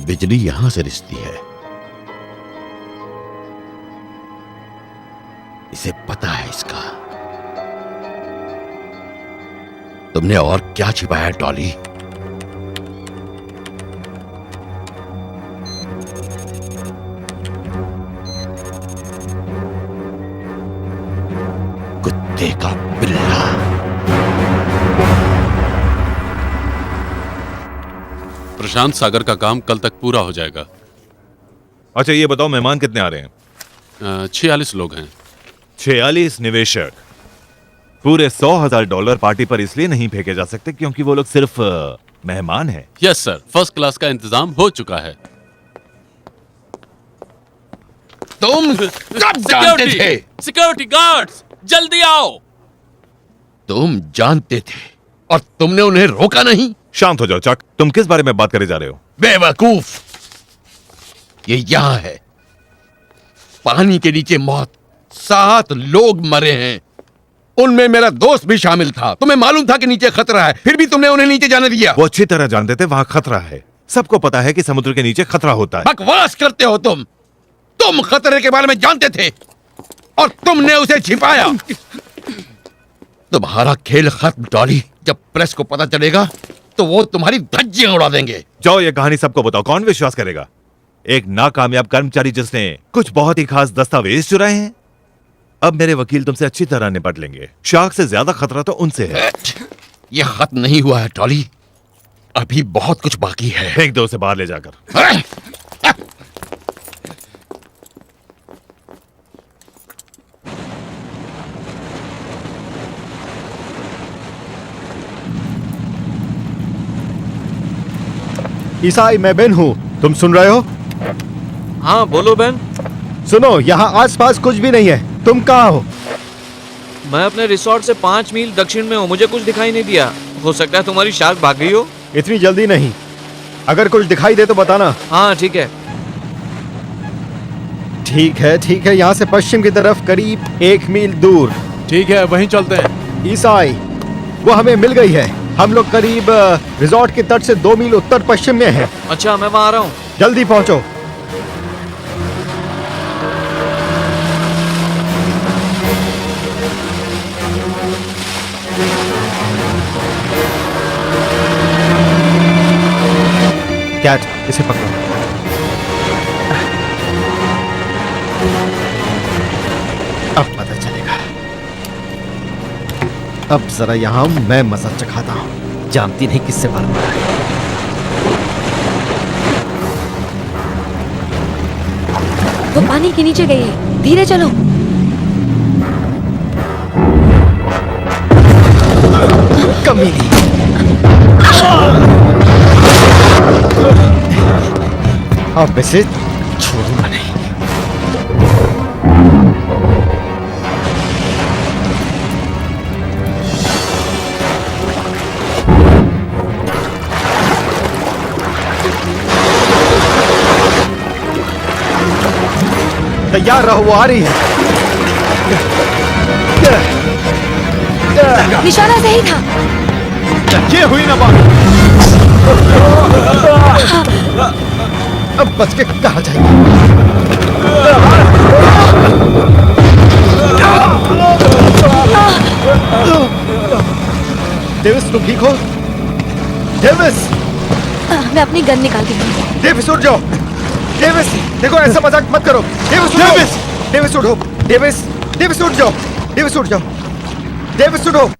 Speaker 9: बिजली यहां से रिसती है। इसे पता है इसका। तुमने और क्या छिपाया डॉली? कुत्ते का पिल्ला।
Speaker 1: प्रशांत सागर का काम कल तक पूरा हो जाएगा।
Speaker 6: अच्छा ये बताओ मेहमान कितने आ रहे हैं?
Speaker 1: 46 लोग हैं।
Speaker 6: 46 निवेशक। पूरे $100,000 पार्टी पर इसलिए नहीं फेंके जा सकते क्योंकि वो लोग सिर्फ मेहमान हैं।
Speaker 1: यस सर, फर्स्ट क्लास का इंतजाम हो चुका है।
Speaker 9: तुम कब जानते थे?
Speaker 1: सिक्योरिटी गार्ड्स, जल्दी आओ।
Speaker 9: तुम जानते थे और तुमने उन्हें रोका नहीं?
Speaker 6: शांत हो जाओ चक। तुम किस बारे में बात करे जा रहे हो?
Speaker 9: बेवकूफ। ये यहां है, पानी के नीचे मौत। 7 लोग मरे हैं, उनमें मेरा दोस्त भी शामिल था। तुम्हें मालूम था कि नीचे खतरा है, फिर भी तुमने उन्हें नीचे जाने दिया।
Speaker 6: वो अच्छी तरह जानते थे वहां खतरा है। सबको पता है कि समुद्र के नीचे खतरा होता है।
Speaker 9: बकवास करते हो तुम। तुम खतरे के बारे में जानते थे और तुमने उसे छिपाया। तुम्हारा खेल खत्म डॉली। जब प्रेस को पता चलेगा तो वो तुम्हारी धज्जियां उड़ा देंगे।
Speaker 6: जाओ ये कहानी सबको बताओ, कौन विश्वास करेगा? एक नाकामयाब कर्मचारी जिसने कुछ बहुत ही खास दस्तावेज चुराए हैं। अब मेरे वकील तुमसे अच्छी तरह निपट लेंगे। शार्क से ज्यादा खतरा तो उनसे है।
Speaker 9: यह खत्म नहीं हुआ है डॉली, अभी बहुत कुछ बाकी है।
Speaker 6: फेंक दो उसे बाहर ले जाकर।
Speaker 2: ईसाई, मैं बेन हूँ, तुम सुन रहे हो?
Speaker 3: हाँ बोलो बेन।
Speaker 2: सुनो, यहाँ आसपास कुछ भी नहीं है। तुम कहाँ हो?
Speaker 3: मैं अपने रिसोर्ट से 5 मील दक्षिण में हूँ, मुझे कुछ दिखाई नहीं दिया। हो सकता है तुम्हारी शार्क भाग गई हो।
Speaker 2: इतनी जल्दी नहीं, अगर कुछ दिखाई दे तो बताना।
Speaker 3: हाँ ठीक है।
Speaker 2: ठीक है, यहाँ से पश्चिम की तरफ करीब 1 मील दूर।
Speaker 11: ठीक है, वहीं चलते हैं।
Speaker 2: ईसाई, वो हमें मिल गई है। हम लोग करीब रिजॉर्ट के तट से 2 मील उत्तर पश्चिम में हैं।
Speaker 3: अच्छा, मैं वहां आ रहा हूँ।
Speaker 2: जल्दी पहुंचो। कैट, इसे पकड़ो। अब पता चलेगा। अब जरा यहाँ मैं मजा चखाता हूँ। जानती नहीं किससे मारना है।
Speaker 5: वो पानी के नीचे गई है, धीरे चलो।
Speaker 2: कमीनी। अब इसे छोड़ूंगा नहीं। तैयार रहो, वो आ रही है।
Speaker 5: निशाना सही था।
Speaker 2: ये हुई ना बात। अब बच के कहा जाएगी? डेविस तुम ठीक हो? डेविस!
Speaker 5: मैं अपनी गन निकालती हूँ।
Speaker 2: डेविस उठ जाओ। डेविस देखो ऐसा मजाक मत करो। डेविस डेविस डेविस उठो। डेविस डेविस उठ जाओ। डेविस उठ जाओ। डेविस उठो।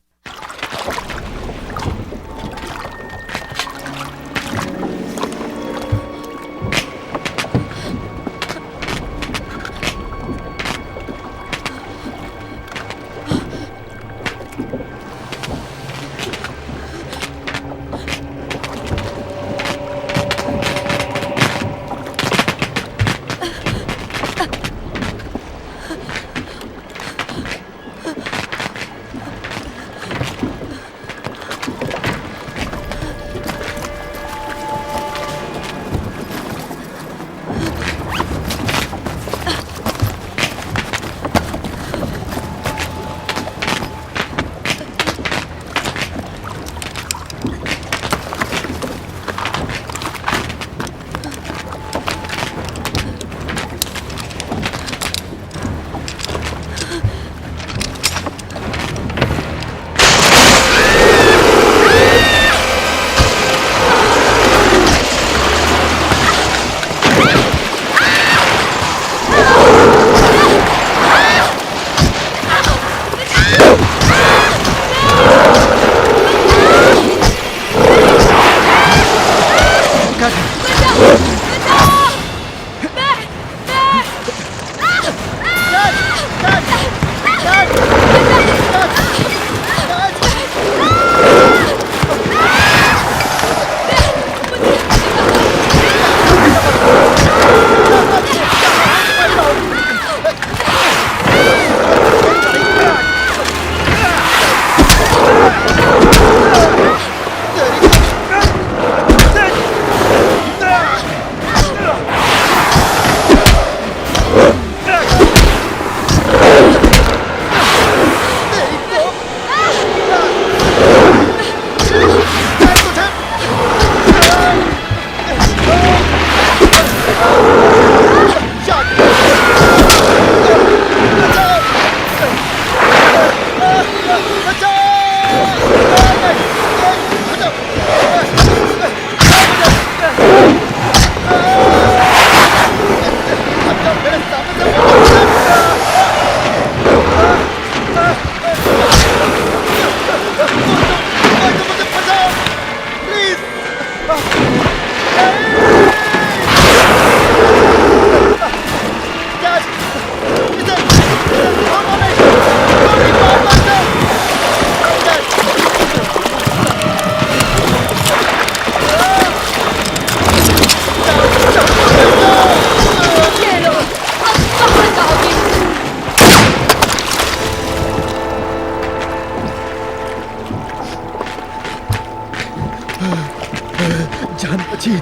Speaker 2: जान बची।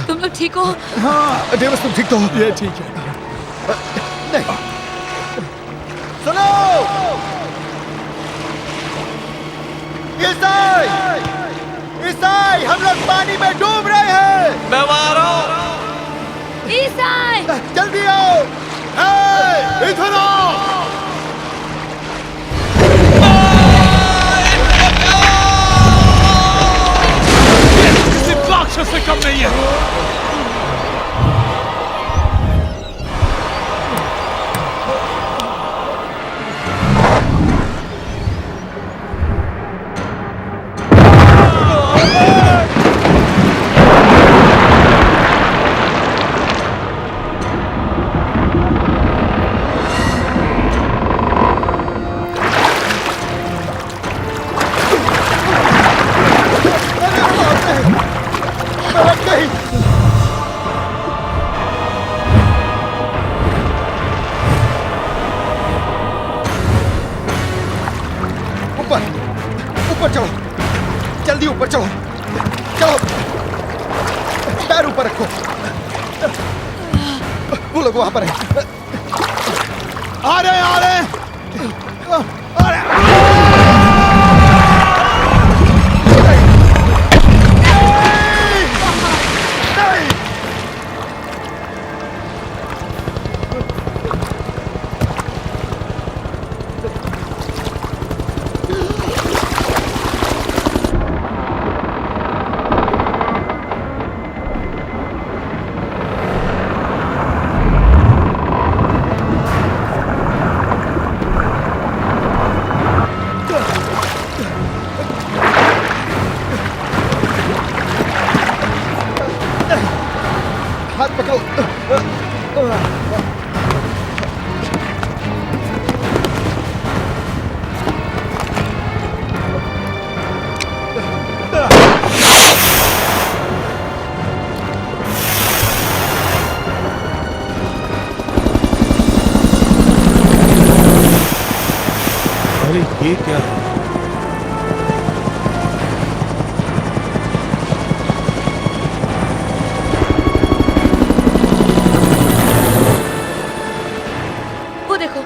Speaker 5: तुम लोग ठीक हो?
Speaker 2: हाँ डेविस तुम ठीक तो हो?
Speaker 11: ये ठीक है।
Speaker 2: नहीं सुनो ईसाई ईसाई हम लोग पानी में डूब रहे हैं।
Speaker 3: मैं वहां आ रहा हूं।
Speaker 5: ईसाई
Speaker 2: जल्दी आओ। इधर आओ।
Speaker 11: किसी राक्षस से कम नहीं है।
Speaker 2: जल्दी ऊपर चढ़ो, चलो, पैर ऊपर रखो। वो लोग वहां पर हैं। आ रहे हैं, आ रहे हैं, आ रहे हैं। हाथ पकड़ो।
Speaker 6: अरे ये क्या है?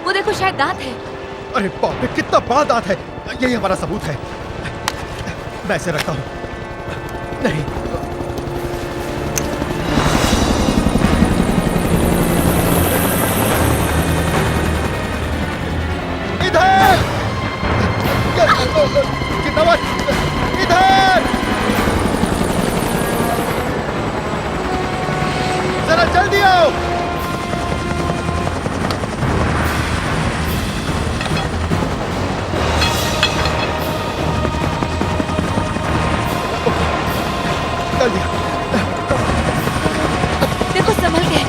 Speaker 5: वो देखो शायद दांत है।
Speaker 2: अरे बाप रे, कितना बड़ा दांत है। यही हमारा सबूत है। मैं इसे रखता हूं। नहीं, इधर इधर जरा जल्दी आओ।
Speaker 5: देखो संभल के।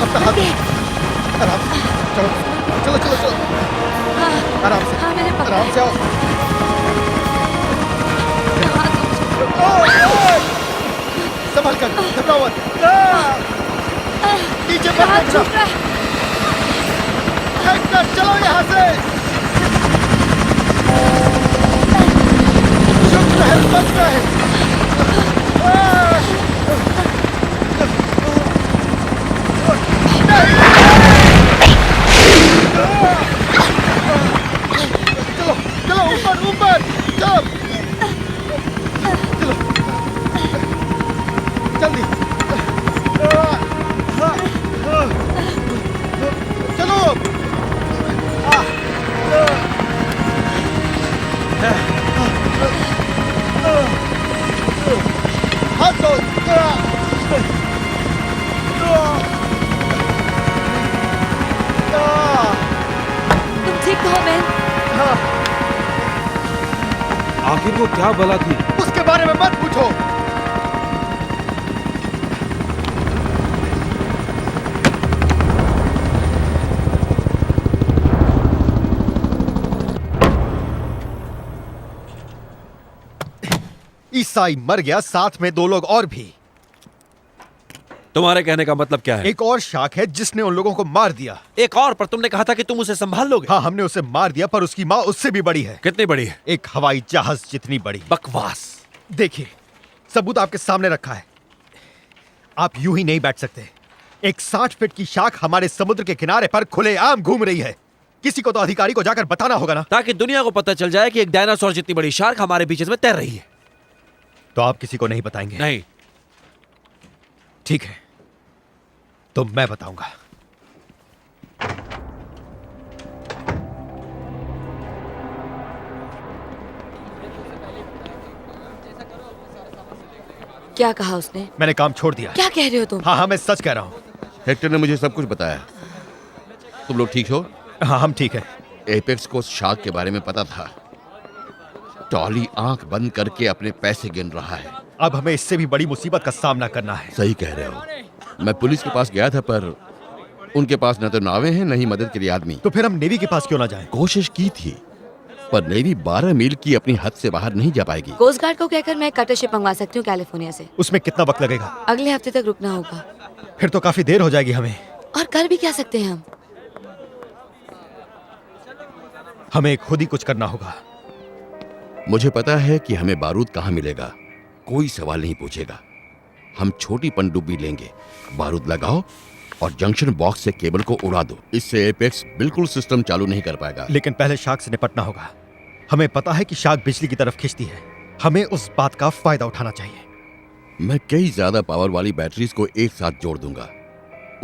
Speaker 2: अपना हाथ आराम से चलो, चलो चलो चलो, आराम से।
Speaker 5: हाँ मेरे पकड़।
Speaker 2: आराम से आओ। संभल कर, घबराओ मत। नीचे मत देखना। हेक्टर, चलो यहाँ से। शुक्र है, बच गए। चलो चलो, ऊपर ऊपर चलो, चलो जल्दी। चलो हाथ दो।
Speaker 5: तुम ठीक तो हो मैन?
Speaker 7: आखिर वो क्या बला थी?
Speaker 2: उसके बारे में मत पूछो। ईसाई मर गया, साथ में 2 लोग और भी।
Speaker 7: तुम्हारे कहने का मतलब क्या है?
Speaker 2: एक और शाख है जिसने उन लोगों को मार दिया।
Speaker 7: एक और? पर तुमने कहा था कि तुम उसे संभाल लोगे।
Speaker 2: हाँ, हमने उसे मार दिया, पर उसकी माँ उससे भी बड़ी है।
Speaker 7: कितनी बड़ी है?
Speaker 2: एक हवाई जहाज जितनी बड़ी।
Speaker 7: बकवास।
Speaker 2: देखिए, सबूत आपके सामने रखा है। आप यूं ही नहीं बैठ सकते। एक 60 फीट की शाख हमारे समुद्र के किनारे पर खुलेआम घूम रही है। किसी को तो अधिकारी को जाकर बताना होगा ना,
Speaker 7: ताकि दुनिया को पता चल जाए कि एक डायनासोर जितनी बड़ी शार्क हमारे बीच में तैर रही है।
Speaker 2: तो आप किसी को नहीं बताएंगे?
Speaker 7: नहीं।
Speaker 2: ठीक है, तो मैं बताऊंगा।
Speaker 5: क्या कहा उसने?
Speaker 2: मैंने काम छोड़ दिया।
Speaker 5: क्या कह रहे हो तुम?
Speaker 2: हाँ हाँ, मैं सच कह रहा हूँ।
Speaker 9: हेक्टर ने मुझे सब कुछ बताया। तुम लोग ठीक हो?
Speaker 2: हाँ, हम ठीक है।
Speaker 9: एपेक्स को शार्क के बारे में पता था। टॉली आंख बंद करके अपने पैसे गिन रहा है।
Speaker 2: अब हमें इससे भी बड़ी मुसीबत का सामना करना है।
Speaker 9: सही कह रहे हो। मैं पुलिस के पास गया था, पर उनके पास न तो नावें हैं, न ही मदद के लिए आदमी।
Speaker 2: तो फिर हम नेवी के पास क्यों ना जाएं?
Speaker 9: कोशिश की थी, पर नेवी 12 मील की अपनी हद से बाहर नहीं जा पाएगी।
Speaker 5: कोस्ट गार्ड को कहकर मैं कटर शिप मंगवा सकती हूँ कैलिफोर्निया से।
Speaker 2: उसमें कितना वक्त लगेगा?
Speaker 5: अगले हफ्ते तक रुकना होगा।
Speaker 2: फिर तो काफी देर हो जाएगी हमें।
Speaker 5: और कर भी क्या सकते हैं हम?
Speaker 2: हमें खुद ही कुछ करना होगा।
Speaker 9: मुझे पता है कि हमें बारूद कहाँ मिलेगा। कोई सवाल नहीं पूछेगा। हम छोटी पनडुब्बी लेंगे, बारूद लगाओ और जंक्शन बॉक्स से केबल को उड़ा दो। इससे एपेक्स बिल्कुल सिस्टम चालू नहीं कर पाएगा।
Speaker 2: लेकिन पहले शार्क से निपटना होगा। हमें पता है कि शार्क बिजली की तरफ खींचती है। हमें उस बात का फायदा उठाना चाहिए।
Speaker 9: मैं कई ज्यादा पावर वाली बैटरीज को एक साथ जोड़ दूंगा।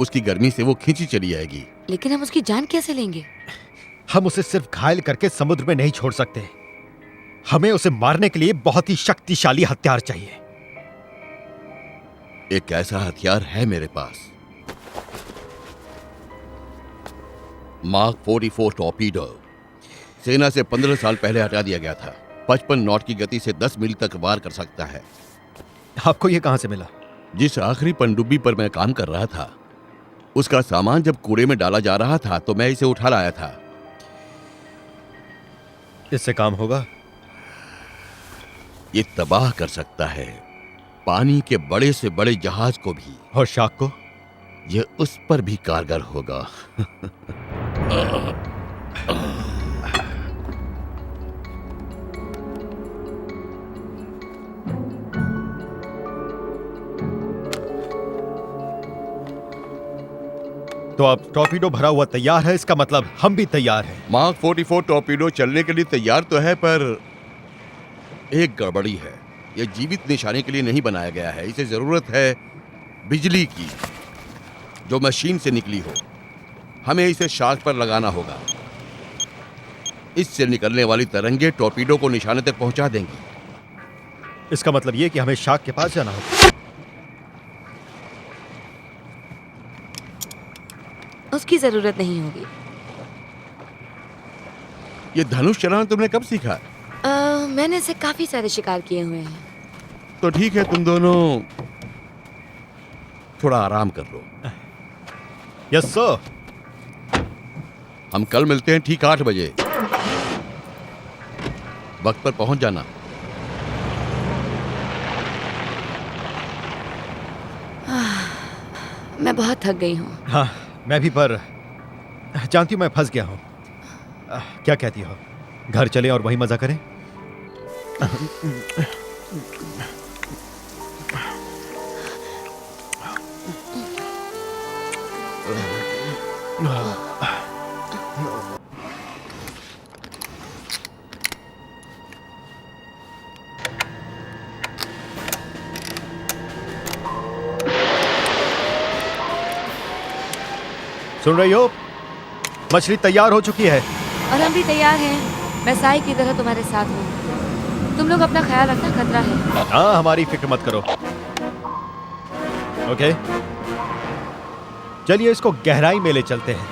Speaker 9: उसकी गर्मी से वो खींची चली जाएगी।
Speaker 5: लेकिन हम उसकी जान कैसे लेंगे?
Speaker 2: हम उसे सिर्फ घायल करके समुद्र में नहीं छोड़ सकते। हमें उसे मारने के लिए बहुत ही शक्तिशाली हथियार चाहिए।
Speaker 9: एक ऐसा हथियार है मेरे पास, मार्क 44 टॉर्पीडो। सेना से 15 साल पहले हटा दिया गया था। 55 नॉट की गति से 10 मील तक वार कर सकता है।
Speaker 2: आपको यह कहां से मिला?
Speaker 9: जिस आखिरी पनडुब्बी पर मैं काम कर रहा था, उसका सामान जब कूड़े में डाला जा रहा था तो मैं इसे उठा लाया था।
Speaker 2: इससे काम होगा?
Speaker 9: ये तबाह कर सकता है पानी के बड़े से बड़े जहाज को भी।
Speaker 2: और शार्क को?
Speaker 9: ये उस पर भी कारगर होगा।
Speaker 2: तो अब टॉर्पीडो भरा हुआ तैयार है, इसका मतलब हम भी तैयार हैं।
Speaker 9: मार्क 44 टॉर्पीडो चलने के लिए तैयार तो है, पर एक गड़बड़ी है। यह जीवित निशाने के लिए नहीं बनाया गया है। इसे जरूरत है बिजली की, जो मशीन से निकली हो। हमें इसे शार्क पर लगाना होगा। इससे निकलने वाली तरंगे टॉर्पीडो को निशाने तक पहुंचा देंगी।
Speaker 2: इसका मतलब यह कि हमें शार्क के पास जाना होगा।
Speaker 5: उसकी जरूरत नहीं होगी।
Speaker 9: ये धनुष चलाना तुमने कब सीखा?
Speaker 5: मैंने इसे काफी सारे शिकार किए हुए हैं।
Speaker 9: तो ठीक है, तुम दोनों थोड़ा आराम कर लो।
Speaker 2: Yes sir.
Speaker 9: हम कल मिलते हैं ठीक 8 बजे। वक्त पर पहुंच जाना।
Speaker 5: मैं बहुत थक गई हूँ।
Speaker 2: हाँ, मैं भी, पर जानती हूँ मैं फंस गया हूँ। क्या कहती हो? घर चलें और वही मजा करें? सुन रही हो? मछली तैयार हो चुकी है।
Speaker 5: और हम भी तैयार हैं। मैं साई की तरह तुम्हारे साथ हूँ। तुम लोग अपना ख्याल रखना, खतरा है।
Speaker 2: हाँ, हमारी फिक्र मत करो। ओके, चलिए इसको गहराई में ले चलते हैं।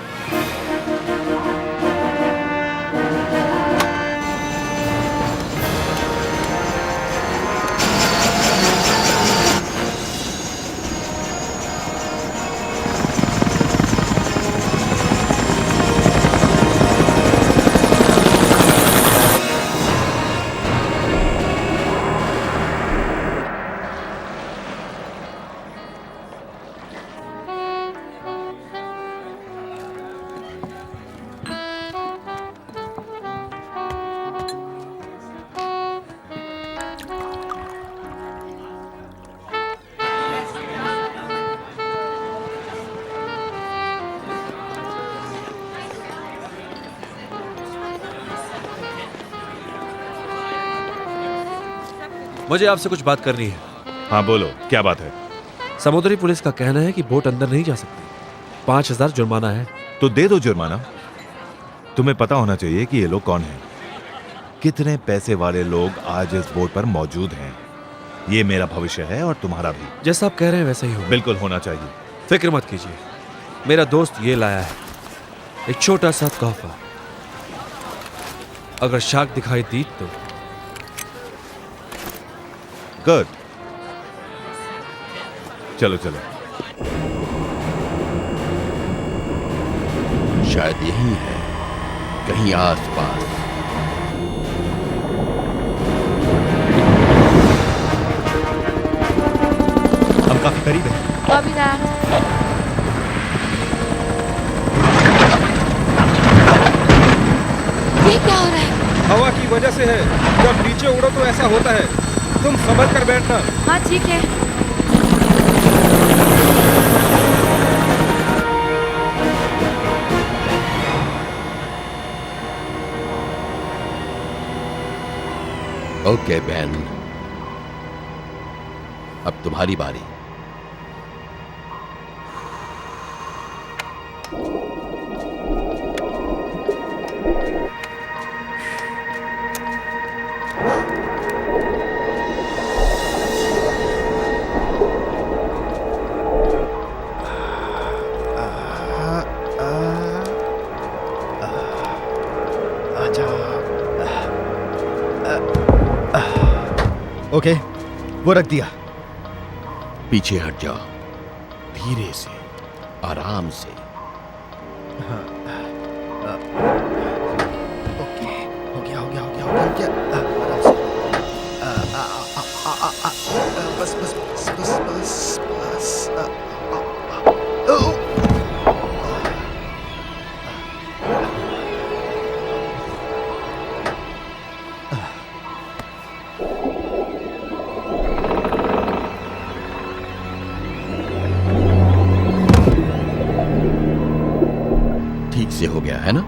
Speaker 7: मुझे आपसे कुछ बात करनी है।
Speaker 6: हाँ बोलो, क्या बात है?
Speaker 7: समुद्री पुलिस का कहना है कि बोट अंदर नहीं जा सकती। 5000 जुर्माना है।
Speaker 6: तो दे दो जुर्माना। तुम्हें पता होना चाहिए कि ये लोग कौन हैं, कितने पैसे वाले लोग आज इस बोट पर मौजूद हैं। ये मेरा भविष्य है और तुम्हारा भी।
Speaker 7: जैसा आप कह रहे हैं वैसा ही हो।
Speaker 6: बिल्कुल होना चाहिए।
Speaker 7: फिक्र मत कीजिए, मेरा दोस्त ये लाया है, एक छोटा सा तोहफा। अगर शार्क दिखाई दी तो।
Speaker 6: गुड, चलो चलो।
Speaker 9: शायद यही है, कहीं आसपास।
Speaker 2: हम काफी करीब हैं।
Speaker 5: Copy that. ये क्या हो रहा है?
Speaker 3: हवा की
Speaker 12: वजह से है। जब नीचे उड़ो तो ऐसा होता है। तुम समझ कर बैठना।
Speaker 5: हाँ ठीक है।
Speaker 9: ओके बेन, अब तुम्हारी बारी।
Speaker 2: ओके, वो रख दिया।
Speaker 9: पीछे हट जाओ, धीरे से, आराम से।
Speaker 2: ओके, हो गया, हो गया, हो गया, हो गया, आराम से। बस बस बस बस बस बस।
Speaker 9: ठीक से हो गया है ना?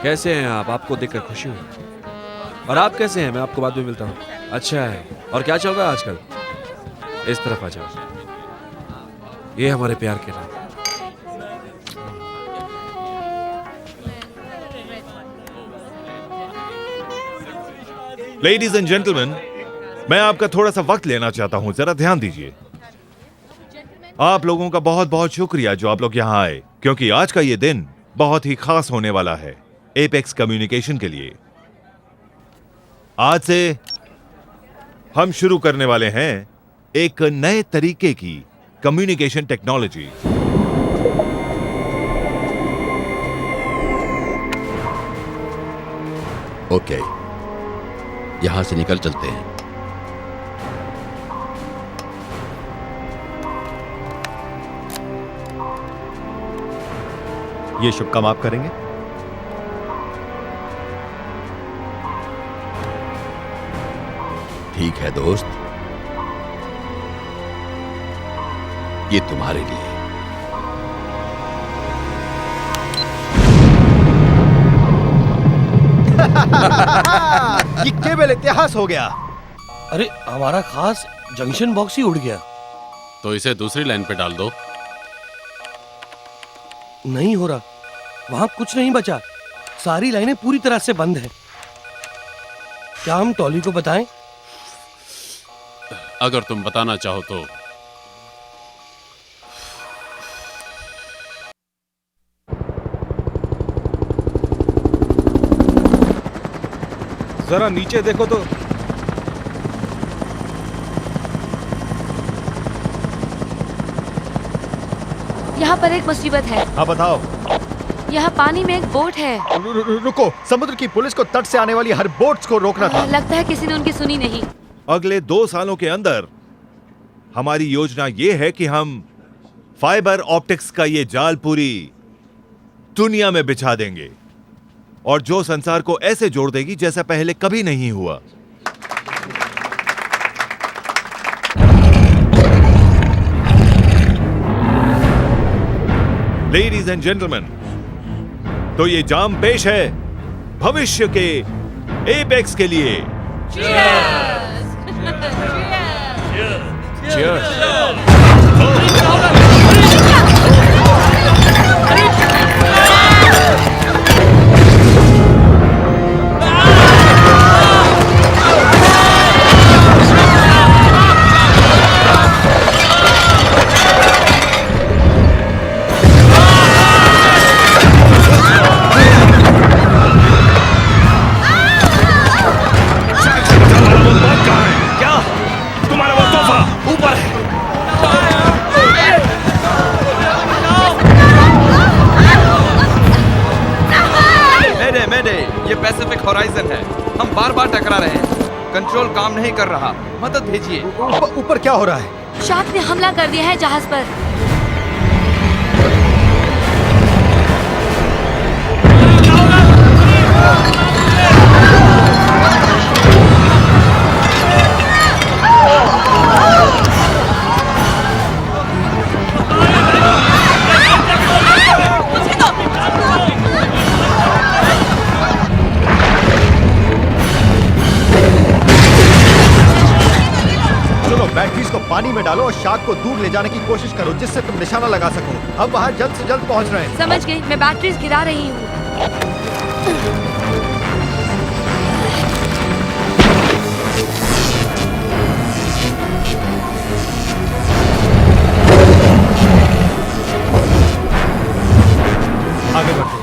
Speaker 7: कैसे हैं आप? आपको देखकर खुशी हुई। और आप कैसे हैं? मैं आपको बाद में मिलता हूँ। अच्छा है। और क्या चल रहा है आजकल? इस तरफ आ जाओ। ये हमारे प्यार के नाम।
Speaker 6: लेडीज एंड जेंटलमैन, मैं आपका थोड़ा सा वक्त लेना चाहता हूं, जरा ध्यान दीजिए। आप लोगों का बहुत बहुत शुक्रिया जो आप लोग यहां आए, क्योंकि आज का ये दिन बहुत ही खास होने वाला है एपेक्स कम्युनिकेशन के लिए। आज से हम शुरू करने वाले हैं एक नए तरीके की कम्युनिकेशन टेक्नोलॉजी।
Speaker 9: ओके, यहां से निकल चलते हैं।
Speaker 2: ये शुभ काम आप करेंगे?
Speaker 9: ठीक है दोस्त, ये तुम्हारे लिए।
Speaker 2: ये केवल इतिहास हो गया।
Speaker 4: अरे हमारा खास जंक्शन बॉक्स ही उड़ गया।
Speaker 1: तो इसे दूसरी लाइन पे डाल दो।
Speaker 4: नहीं हो रहा, वहां कुछ नहीं बचा। सारी लाइनें पूरी तरह से बंद हैं। क्या हम टॉली को बताएं?
Speaker 1: अगर तुम बताना चाहो तो।
Speaker 12: जरा नीचे देखो तो।
Speaker 5: यहाँ पर एक मुसीबत है।
Speaker 2: हाँ बताओ।
Speaker 5: यहाँ पानी में एक बोट है।
Speaker 2: रुको, समुद्र की पुलिस को तट से आने वाली हर बोट्स को रोकना था।
Speaker 5: लगता है किसी ने उनकी सुनी नहीं।
Speaker 6: अगले 2 सालों के अंदर हमारी योजना यह है कि हम फाइबर ऑप्टिक्स का ये जाल पूरी दुनिया में बिछा देंगे, और जो संसार को ऐसे जोड़ देगी जैसा पहले कभी नहीं हुआ। लेडीज एंड जेंटलमैन, तो ये जाम पेश है भविष्य के एपेक्स के लिए।
Speaker 3: इवेक होराइजन है। हम बार बार टकरा रहे हैं। कंट्रोल काम नहीं कर रहा, मदद भेजिए।
Speaker 2: ऊपर क्या हो रहा है?
Speaker 5: शार्क ने हमला कर दिया है जहाज पर।
Speaker 2: बैटरीज को पानी में डालो और शार्क को दूर ले जाने की कोशिश करो जिससे तुम निशाना लगा सको। हम वहाँ जल्द से जल्द पहुँच रहे हैं।
Speaker 5: समझ गई, मैं बैटरीज गिरा रही हूँ।
Speaker 2: आगे बढ़ते।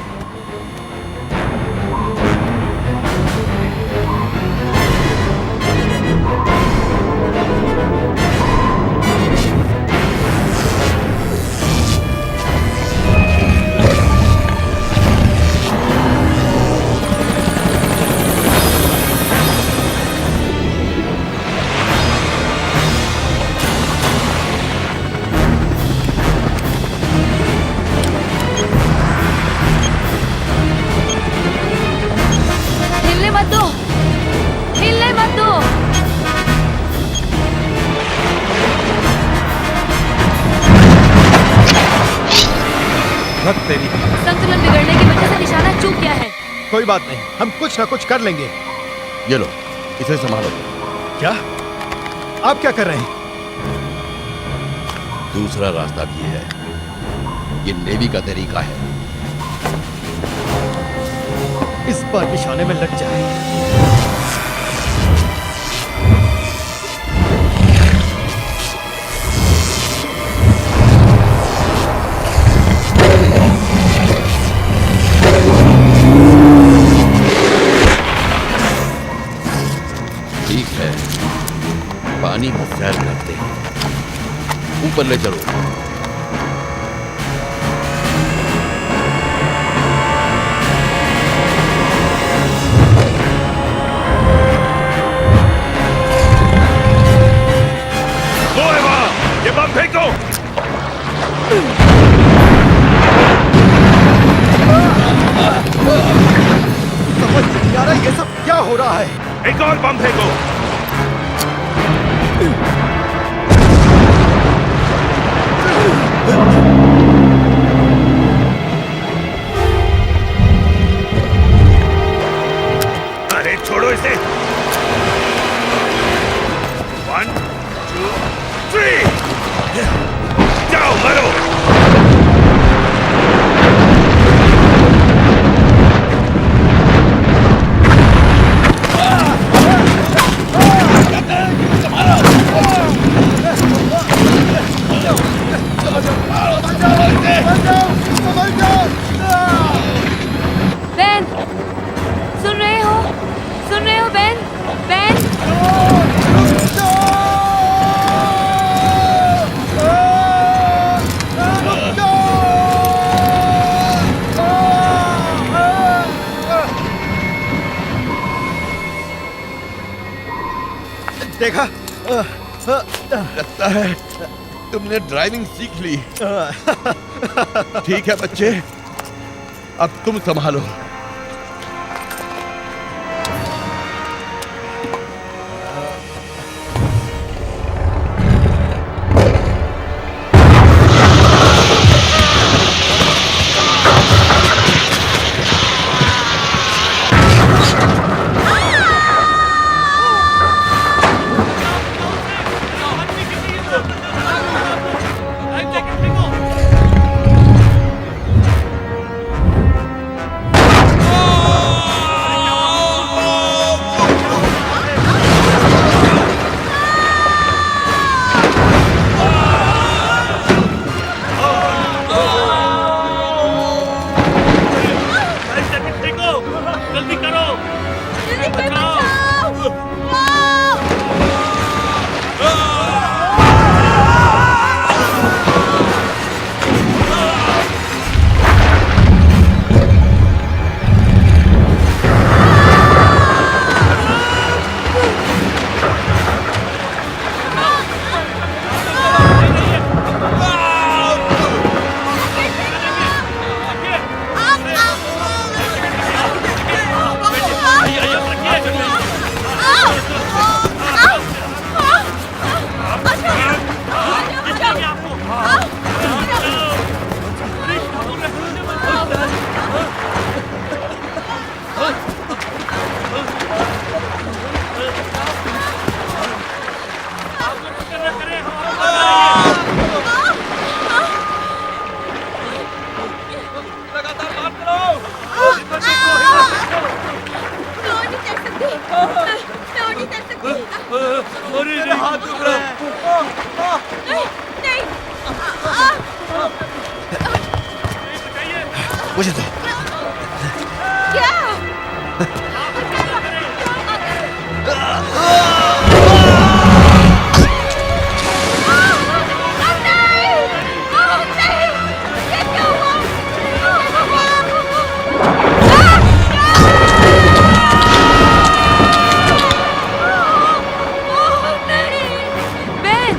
Speaker 5: संतुलन बिगड़ने की वजह से निशाना चूक गया है।
Speaker 2: कोई बात नहीं, हम कुछ ना कुछ कर लेंगे।
Speaker 9: ये लो, इसे संभालो।
Speaker 2: क्या? आप क्या कर रहे हैं?
Speaker 9: दूसरा रास्ता भी है। ये नेवी का तरीका है।
Speaker 2: इस बार निशाने में लग जाए।
Speaker 9: पानी में सैर करते हैं। ऊपर ले चलो।
Speaker 12: ये बम फेंको।
Speaker 2: समझ नहीं आ रहा ये सब क्या हो रहा है।
Speaker 12: एक और बम फेंको। अरे छोड़ो इसे। 1 2 3 जाओ मरो।
Speaker 5: बेन, सुन रहे हो? सुन रहे हो बेन? बेन?
Speaker 2: देखा?
Speaker 9: लगता है तुमने ड्राइविंग सीख ली। ठीक है बच्चे, अब तुम संभालो।
Speaker 3: लगातार मार करो।
Speaker 14: मैं और नहीं तैर सकती। मैं और नहीं तैर सकती।
Speaker 3: मेरे हाथ दुख रहे हैं।
Speaker 14: नहीं।
Speaker 2: मुझे दो।
Speaker 14: क्या?
Speaker 5: बेन,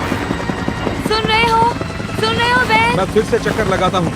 Speaker 5: सुन रहे हो बेन?
Speaker 7: मैं फिर से चक्कर लगाता हूँ।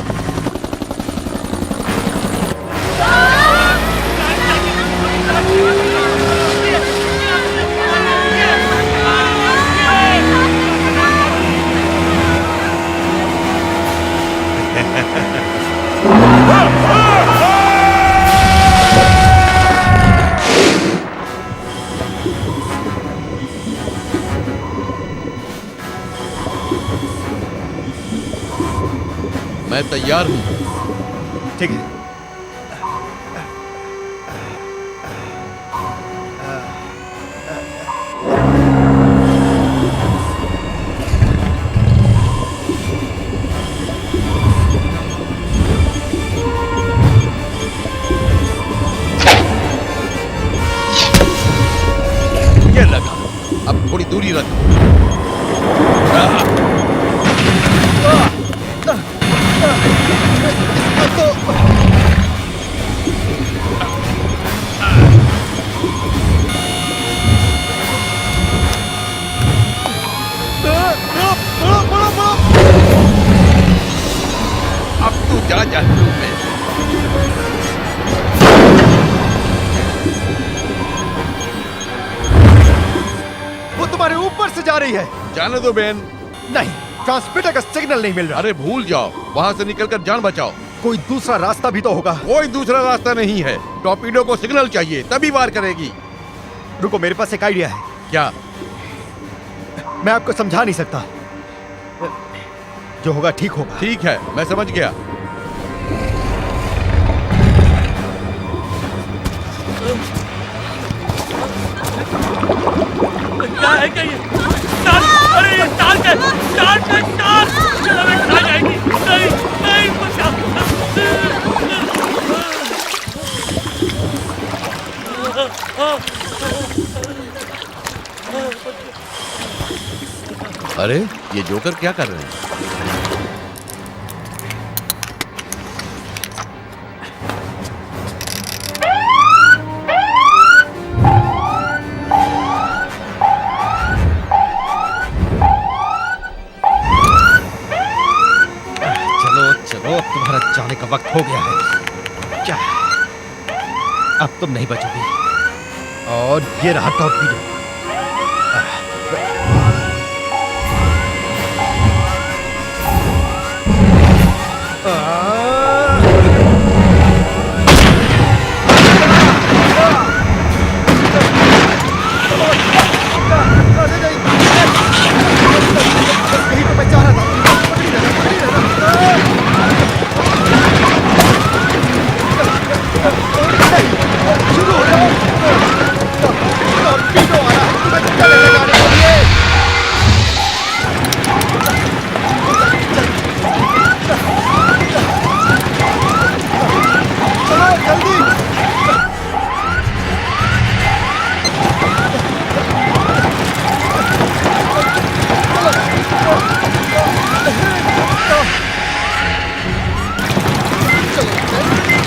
Speaker 9: मैं तैयार हूँ।
Speaker 2: ठीक है।
Speaker 9: ये लगा, अब थोड़ी दूरी रख। अब तू जा जहन्नुम में।
Speaker 2: वो तुम्हारे ऊपर से जा रही है।
Speaker 9: जाने दो बेन।
Speaker 2: नहीं, ट्रांसमीटर का सिग्नल नहीं मिल रहा।
Speaker 9: अरे भूल जाओ, वहाँ से निकलकर जान बचाओ।
Speaker 2: कोई दूसरा रास्ता भी तो होगा।
Speaker 9: कोई दूसरा रास्ता नहीं है। टॉर्पीडो को सिग्नल चाहिए, तभी वार करेगी।
Speaker 2: रुको, मेरे पास एक आइडिया है।
Speaker 9: क्या?
Speaker 2: मैं आपको समझा नहीं सकता। जो होगा ठीक होगा।
Speaker 9: ठीक है, मैं समझ गया।
Speaker 3: क्या है क्या ये? तार, अरे ये तार का, हमें खा जाएगी। नहीं, नहीं, बचा।
Speaker 9: अरे ये जोकर क्या कर रहे हैं?
Speaker 2: चलो, अब तुम्हारा जाने का वक्त हो गया है। क्या? अब तुम नहीं बचोगी। और ये रहा टॉर्पीडो। यही तो मैं चाह रहा था। शुरू हो जाओ। टॉर्पीडो आ रहा है, मैं गले लगाने के लिए। चलो जल्दी।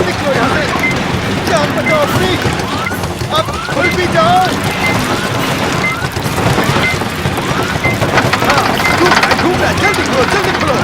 Speaker 2: निकलो यहाँ से। जान बचाओ अपनी। अब खुल भी जाओ। हाँ, घूम रहा है, जल्दी खुलो, जल्दी खुलो।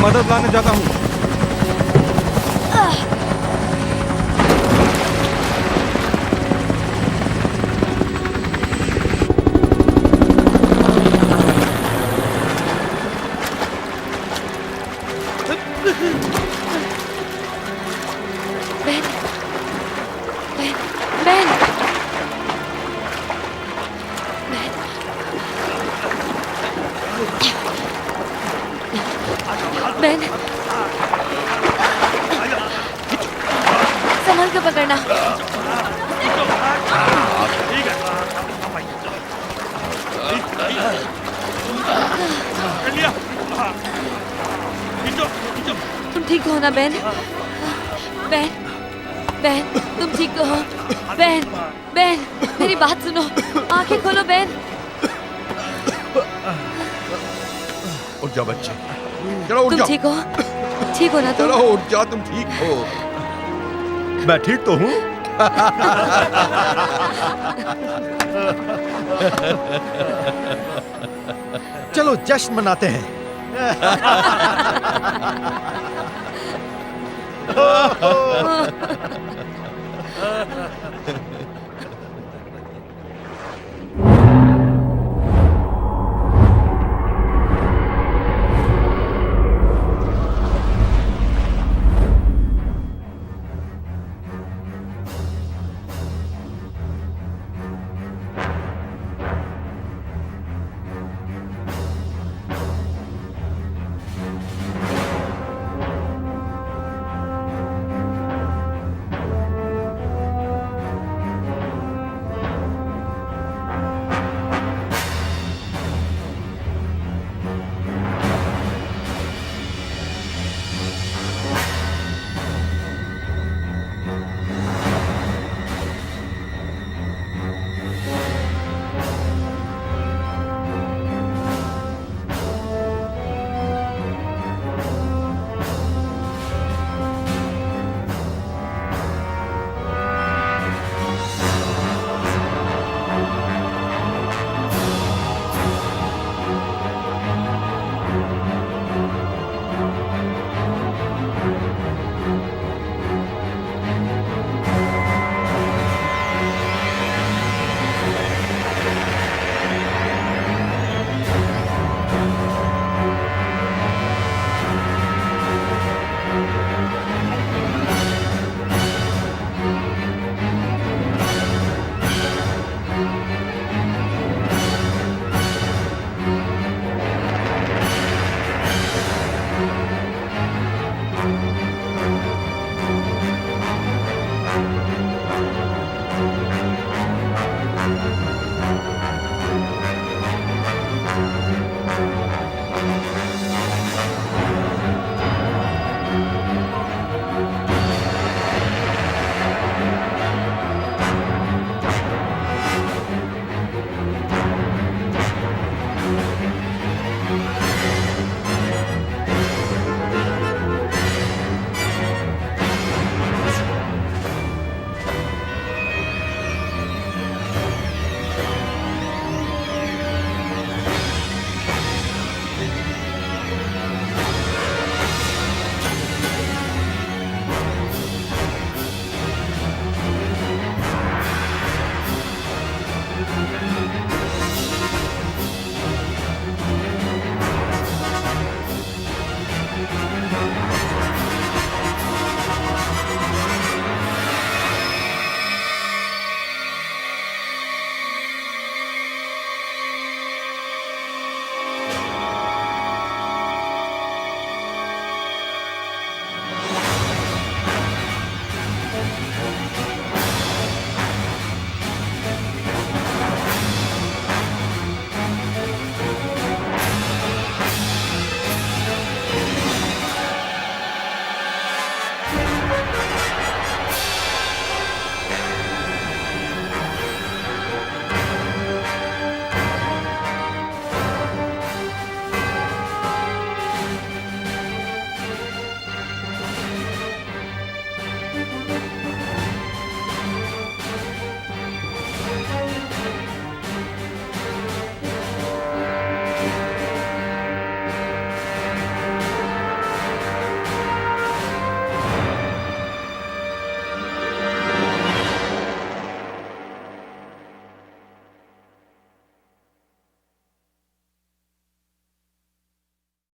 Speaker 12: मदद लाने जाता हूँ।
Speaker 5: बहन बहन बहन संभल के पकड़ना। तुम ठीक हो ना बहन? बहन बहन तुम ठीक हो? बहन बहन मेरी बात सुनो, आंखें खोलो बहन।
Speaker 2: उठ जाओ बच्चे, चलो उठ
Speaker 5: तुम
Speaker 2: जाओ।
Speaker 5: ठीक हो? ठीक हो ना तुम?
Speaker 2: चलो उठ जाओ, तुम ठीक हो? मैं ठीक तो हूँ। चलो जश्न मनाते हैं।